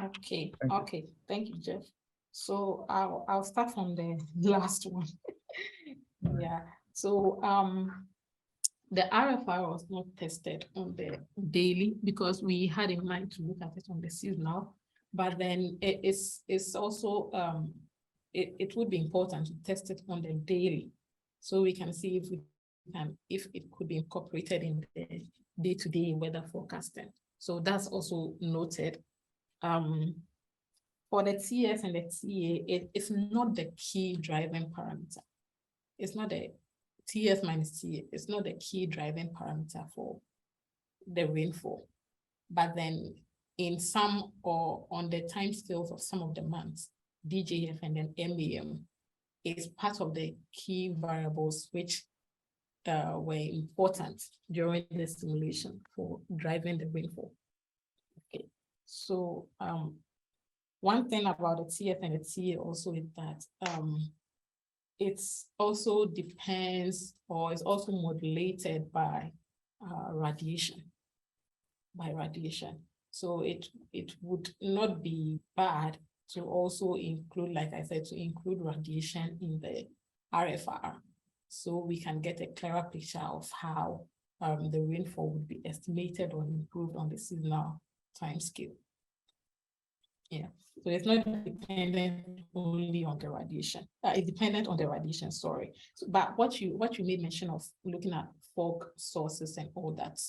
B: Okay. Okay. Thank you, Jeff. So I'll start from the last one. Yeah. So the RFI was not tested on the daily because we had in mind to look at it on the seasonal, but then it's also it would be important to test it on the daily, so we can see if it could be incorporated in the day-to-day weather forecasting. So that's also noted. For the TS and the TA, it's not the key driving parameter. It's not the TS minus TA. It's not the key driving parameter for the rainfall. But then in some or on the time scales of some of the months, DJF and then MAM is part of the key variables which were important during the simulation for driving the rainfall. Okay, so one thing about the TF and the TA also is that it's also depends or is also modulated by radiation. So it would not be bad to also include, like I said, to include radiation in the RFR, so we can get a clearer picture of how the rainfall would be estimated or improved on the seasonal time scale. Yeah, so it's not dependent only on the radiation. It's dependent on the radiation, sorry. So, but what you made mention of looking at fog sources and all that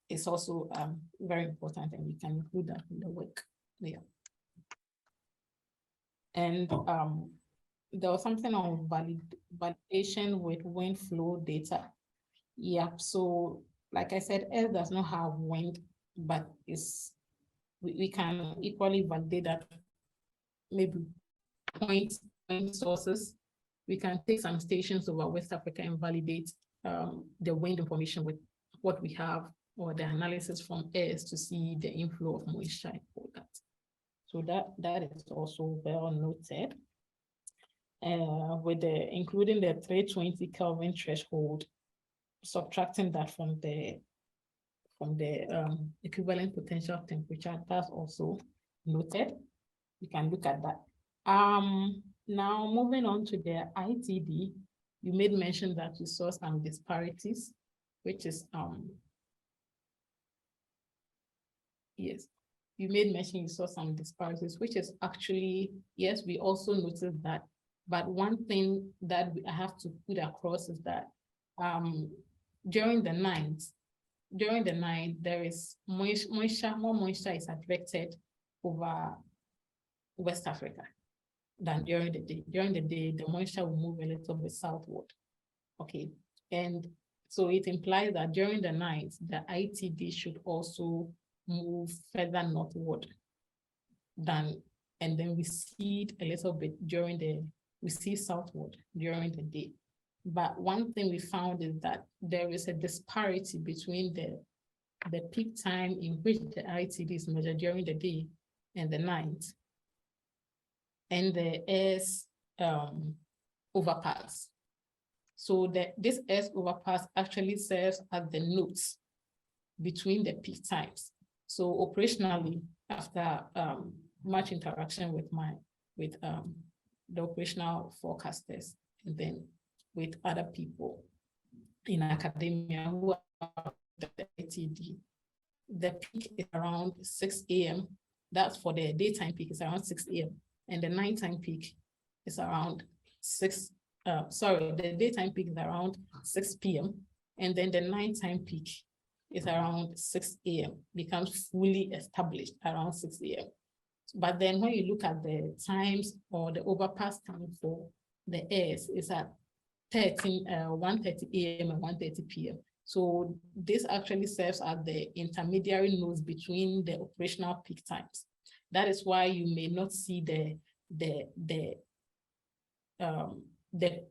B: is also very important, and we can include that in the work. Yeah. And there was something on validation with wind flow data. Yeah, so like I said, Earth does not have wind, but we can equally validate that maybe point sources. We can take some stations over West Africa and validate the wind information with what we have, or the analysis from airs to see the inflow of moisture and all that. So that is also well noted. With including the 320 Kelvin threshold, subtracting that from the equivalent potential temperature, that's also noted. You can look at that. Now moving on to the ITD, you made mention that you saw some disparities, which is, yes, you made mention you saw some disparities, which is actually, yes, we also noticed that. But one thing that I have to put across is that during the night, there is moisture, more moisture is advected over West Africa than during the day. During the day, the moisture will move a little bit southward. Okay. And so it implies that during the night, the ITD should also move further northward than, and then we see it a little bit we see southward during the day. But one thing we found is that there is a disparity between the peak time in which the ITD is measured during the day and the night, and the S overpass. So this S overpass actually serves as the nodes between the peak times. So operationally, after much interaction with the operational forecasters, and then with other people in academia who are the ITD, the peak is around 6 a.m. That's for the daytime peak, is around 6 a.m. And the nighttime peak is around the daytime peak is around 6 p.m. And then the nighttime peak is around 6 a.m. becomes fully established around 6 a.m. But then when you look at the times or the overpass time for the S, is at 1:30 a.m. and 1:30 p.m. So this actually serves as the intermediary nodes between the operational peak times. That is why you may not see the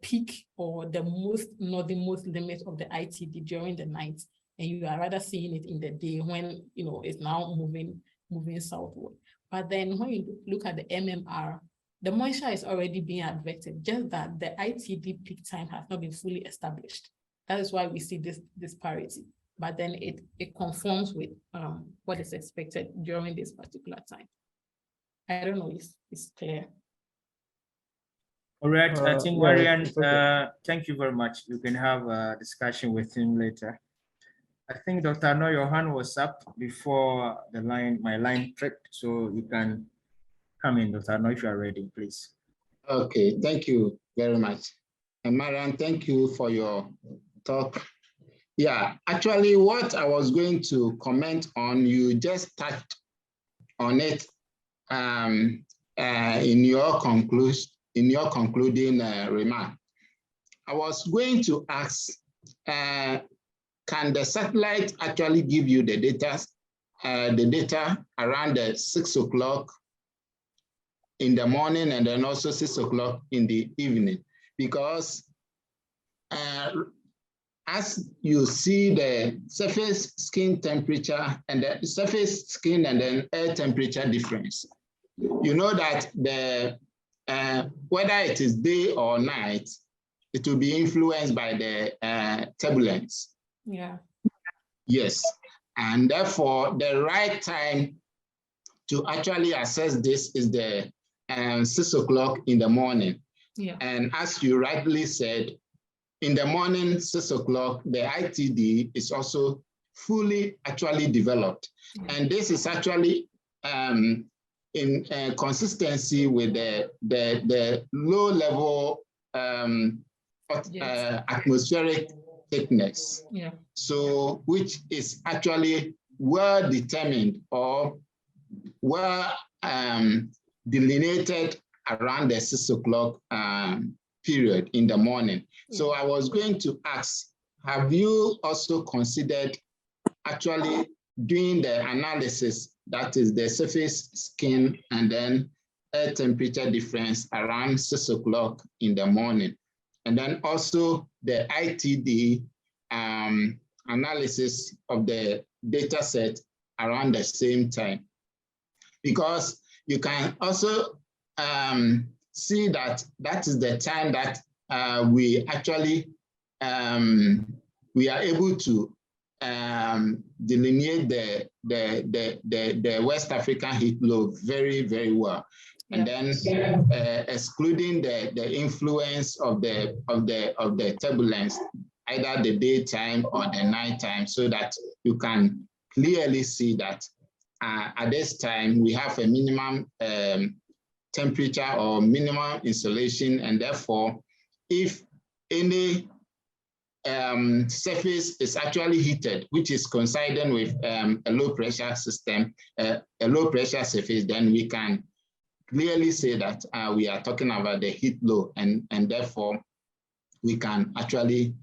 B: peak or the northernmost limit of the ITD during the night, and you are rather seeing it in the day when it's now moving southward. But then when you look at the MMR, the moisture is already being advected, just that the ITD peak time has not been fully established. That is why we see this disparity. But then it conforms with what is expected during this particular time. I don't know if it's clear.
A: All right, I think
F: yeah,
A: Marian,
F: okay.
A: thank you very much. You can have a discussion with him later. I think Dr. No, your hand was up before my line tripped, so you can come in, Dr. No, if you are ready, please.
G: Okay, thank you very much. And Marian, thank you for your talk. Yeah, actually what I was going to comment on, you just touched on it in your concluding remark. I was going to ask, can the satellite actually give you the data around 6 o'clock in the morning and then also 6 o'clock in the evening? Because as you see the surface skin temperature and the surface skin and then air temperature difference, you know that whether it is day or night, it will be influenced by the turbulence.
B: Yeah.
G: Yes, and therefore the right time to actually assess this is the 6 o'clock in the morning.
B: Yeah.
G: And as you rightly said, in the morning, 6 o'clock, the ITD is also fully actually developed. Yeah. And this is actually in consistency with the low level atmospheric thickness.
B: Yeah.
G: So which is actually well determined or well delineated around the 6 o'clock period in the morning. Yeah. So I was going to ask, have you also considered actually doing the analysis, that is the surface skin and then air temperature difference around 6 o'clock in the morning? And then also the ITD analysis of the data set around the same time. Because you can also see that that is the time that we actually, we are able to delineate the West African heat load very, very well. and then excluding the influence of the turbulence, either the daytime or the nighttime, so that you can clearly see that at this time we have a minimum temperature or minimum insolation, and therefore, if any surface is actually heated, which is coinciding with a low pressure system, a low pressure surface, then we can clearly say that we are talking about the heat low, and therefore we can actually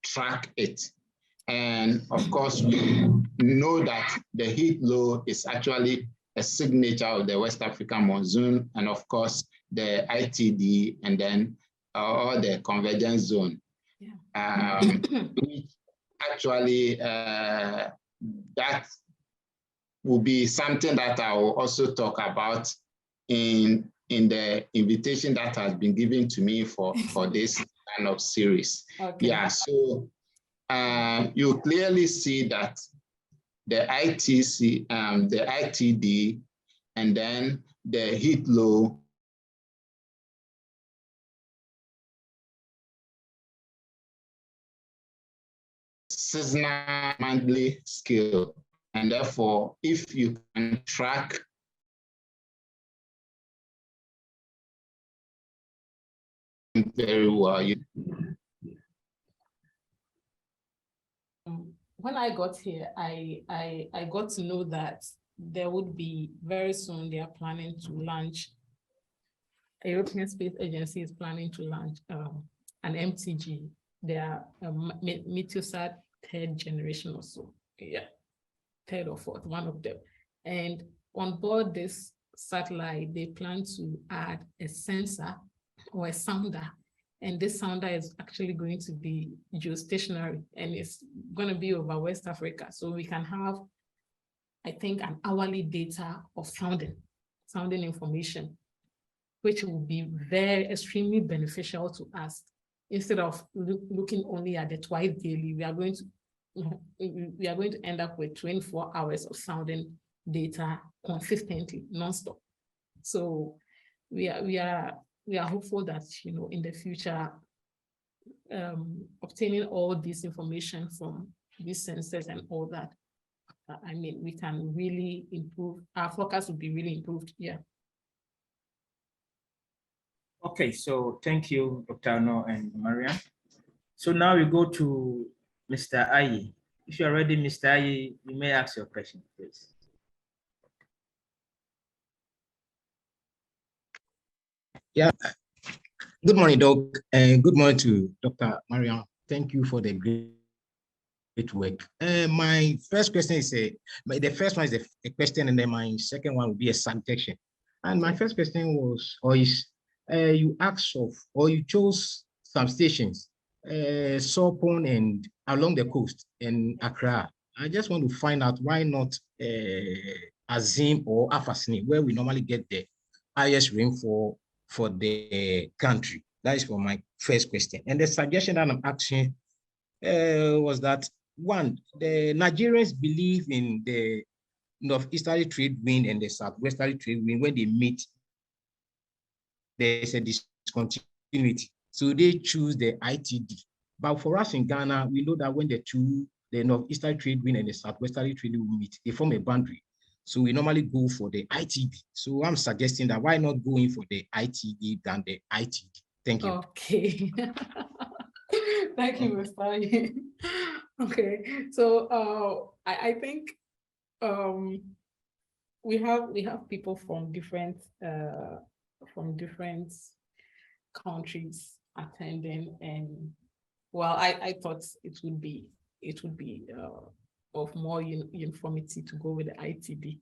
G: track it. And of course, we know that the heat low is actually a signature of the West African monsoon, and of course, the ITD, and then or the convergence zone. Which actually, that will be something that I will also talk about in the invitation that has been given to me for this kind of series. Okay. Yeah, so you clearly see that the ITC, the ITD, and then the heat low seasonal monthly scale. And therefore, if you can track very well.
B: When I got here, I got to know that there would be very soon, they are planning to launch, a European Space Agency is planning to launch an MTG. They are Meteosat third generation or so. Yeah, third or fourth, one of them. And on board this satellite, they plan to add a sensor or a sounder. And this sounder is actually going to be geostationary, and it's going to be over West Africa. So we can have, I think, an hourly data of sounding information, which will be very extremely beneficial to us. Instead of looking only at the twice daily, we are going to end up with 24 hours of sounding data consistently, nonstop. So we are hopeful that, you know, in the future, obtaining all this information from these sensors and all that, I mean, we can really improve, our forecast will be really improved. Yeah.
A: Okay, so thank you, Dr. Arno and Marian. So now we go to Mr. Ayi. If you are ready, Mr. Ayi, you may ask your question, please.
H: Yeah. Good morning, Doc, and good morning to Dr. Marian. Thank you for the great work. My first question is the first one is a question, and then my second one will be a suggestion. And my first question was, you asked of, or you chose some stations, Sopon and along the coast in Accra. I just want to find out why not Azim or Afasini, where we normally get the highest rainfall for the country. That is for my first question. And the suggestion that I'm asking was that, one, the Nigerians believe in the northeasterly trade wind and the southwesterly trade wind. When they meet, there's a discontinuity. So they choose the ITD. But for us in Ghana, we know that when the northeasterly trade wind and the southwesterly trade wind meet, they form a boundary. So we normally go for the ITD. So I'm suggesting that why not going for the ITD than the ITD? Thank you.
B: Okay. Thank you, Mr. Okay. So I think we have people from different countries attending, and well, I thought it would be of more uniformity to go with the ITD.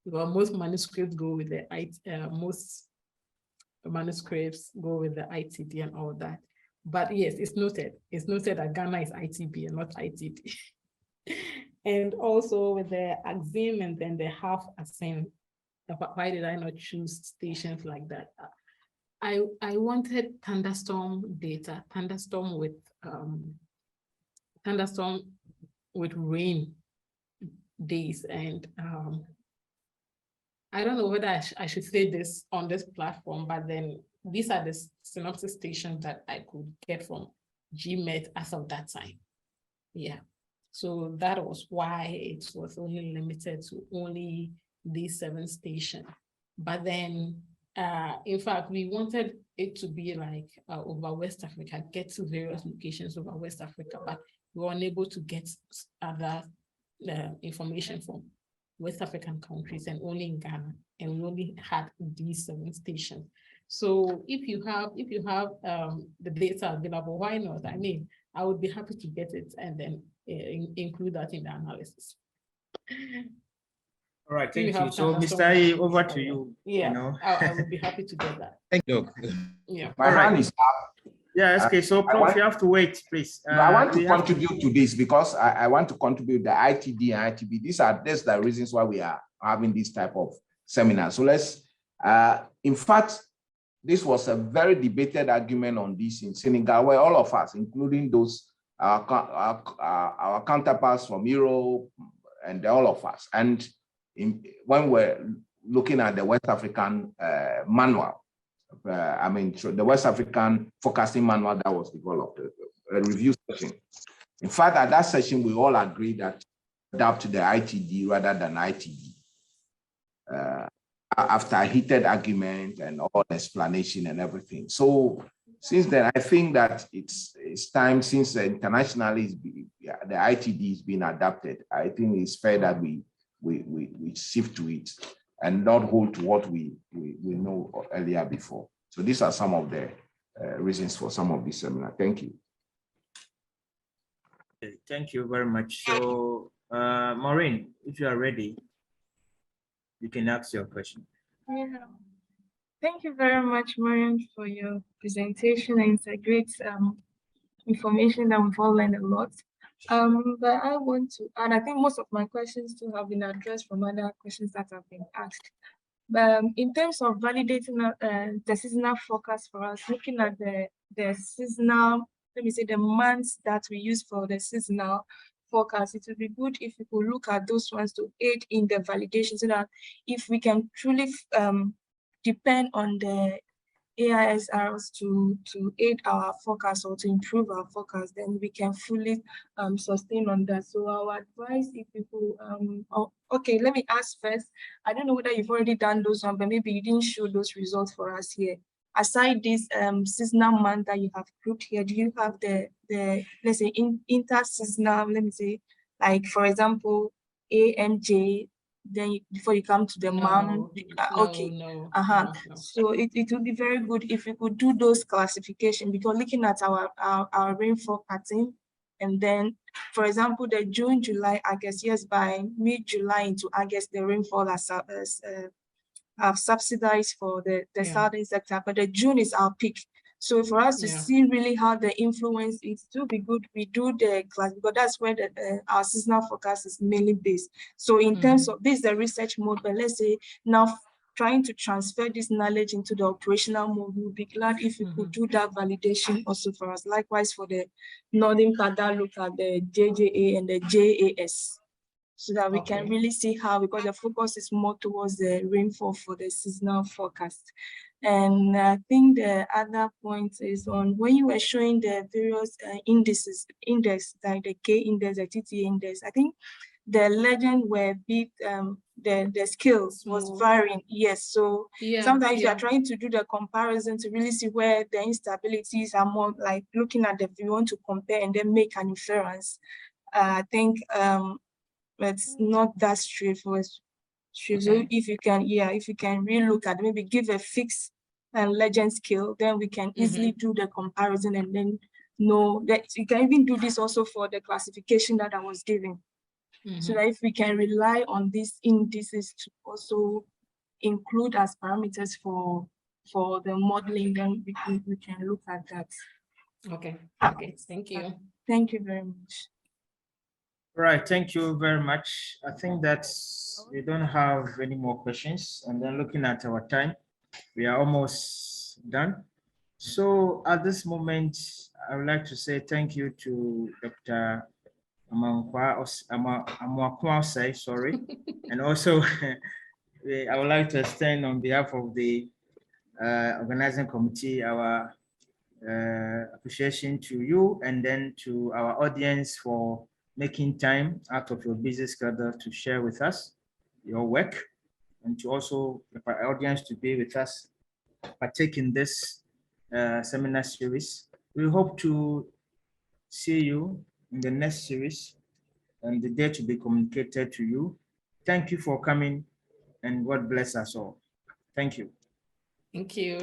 B: Well, most manuscripts go with the most manuscripts go with the ITD and all that. But yes, it's noted that Ghana is ITB and not ITD. And also with the AXIM and then the half AXIM, why did I not choose stations like that? I wanted thunderstorm data, thunderstorm with rain days, and I don't know whether I should say this on this platform, but then these are the synopsis stations that I could get from GMET as of that time. Yeah. So that was why it was only limited to only these 7 stations. But then, in fact, we wanted it to be like over West Africa, get to various locations over West Africa, but we were unable to get other information from West African countries and only in Ghana, and we only had these 7 stations. So if you have the data available, why not? I mean, I would be happy to get it and then include that in the analysis.
A: All right, thank you. So, Mr. A, over to you.
B: Yeah,
A: you know.
B: I would be happy to get that.
H: Thank you, Doc.
B: Yeah.
D: My hand is up.
A: Yeah, okay. So, Prof, you have to wait, please.
D: I want to contribute to this because I want to contribute the ITD and ITB. These are the reasons why we are having this type of seminar. So let's, in fact, this was a very debated argument on this in Senegal, where all of us, including those our counterparts from Europe and all of us, and when we're looking at the West African manual, I mean, the West African forecasting manual that was developed, a review session. In fact, at that session, we all agreed that adapt to the ITD rather than ITD. After a heated argument and all explanation and everything. So since then, I think that it's time, since internationally the ITD is being adapted, I think it's fair that we shift to it and not hold to what we know earlier before. So these are some of the reasons for some of this seminar. Thank you.
A: Thank you very much. So, Maureen, if you are ready, you can ask your question.
E: Yeah. Thank you very much, Mariam, for your presentation, and it's a great information that we've all learned a lot. But I want to, and I think most of my questions too have been addressed from other questions that have been asked. But in terms of validating the seasonal forecast for us, looking at the seasonal, let me say the months that we use for the seasonal forecast, it would be good if we could look at those ones to aid in the validation, so that if we can truly depend on the AISRs to aid our forecast or to improve our forecast, then we can fully sustain on that. So our advice, if people, okay, let me ask first. I don't know whether you've already done those ones, but maybe you didn't show those results for us here. Aside this seasonal month that you have grouped here, do you have the let's say inter-seasonal, let me say, like for example, AMJ, then before you come to the month? Okay.
B: No.
E: So it would be very good if we could do those classification, because looking at our rainfall pattern, and then for example the June, July, August, yes, by mid-July into August the rainfall have subsidized for the southern sector, but the June is our peak. So for us to see really how the influence is, to be good, we do the class, because that's where our seasonal forecast is mainly based. So in terms of this, the research mode, but let's say now trying to transfer this knowledge into the operational mode, we'll be glad if we could do that validation also for us. Likewise for the northern part, that look at the JJA and the JAS, so that we can really see how, because the focus is more towards the rainfall for the seasonal forecast. And I think the other point is on when you were showing the various index, like the K index, the TTA index, I think the legend were bit, the scales was varying. Yes, so sometimes you are trying to do the comparison to really see where the instabilities are more, like looking at the, if you want to compare and then make an inference. I think it's not that straightforward. So if you can, if you can really look at, maybe give a fixed legend scale, then we can easily do the comparison and then know that you can even do this also for the classification that I was giving. So that if we can rely on these indices to also include as parameters for the modeling, then we can look at that.
B: Okay, thank you.
E: Thank you very much.
A: Right, thank you very much. I think that we don't have any more questions, and then looking at our time, we are almost done. So at this moment, I would like to say thank you to Dr. Amwakwasei, sorry, and also I would like to extend on behalf of the organizing committee our appreciation to you and then to our audience for making time out of your busy schedule to share with us your work, and to also our audience to be with us, partake in this seminar series. We hope to see you in the next series and the date to be communicated to you. Thank you for coming, and God bless us all. Thank you.
B: Thank you.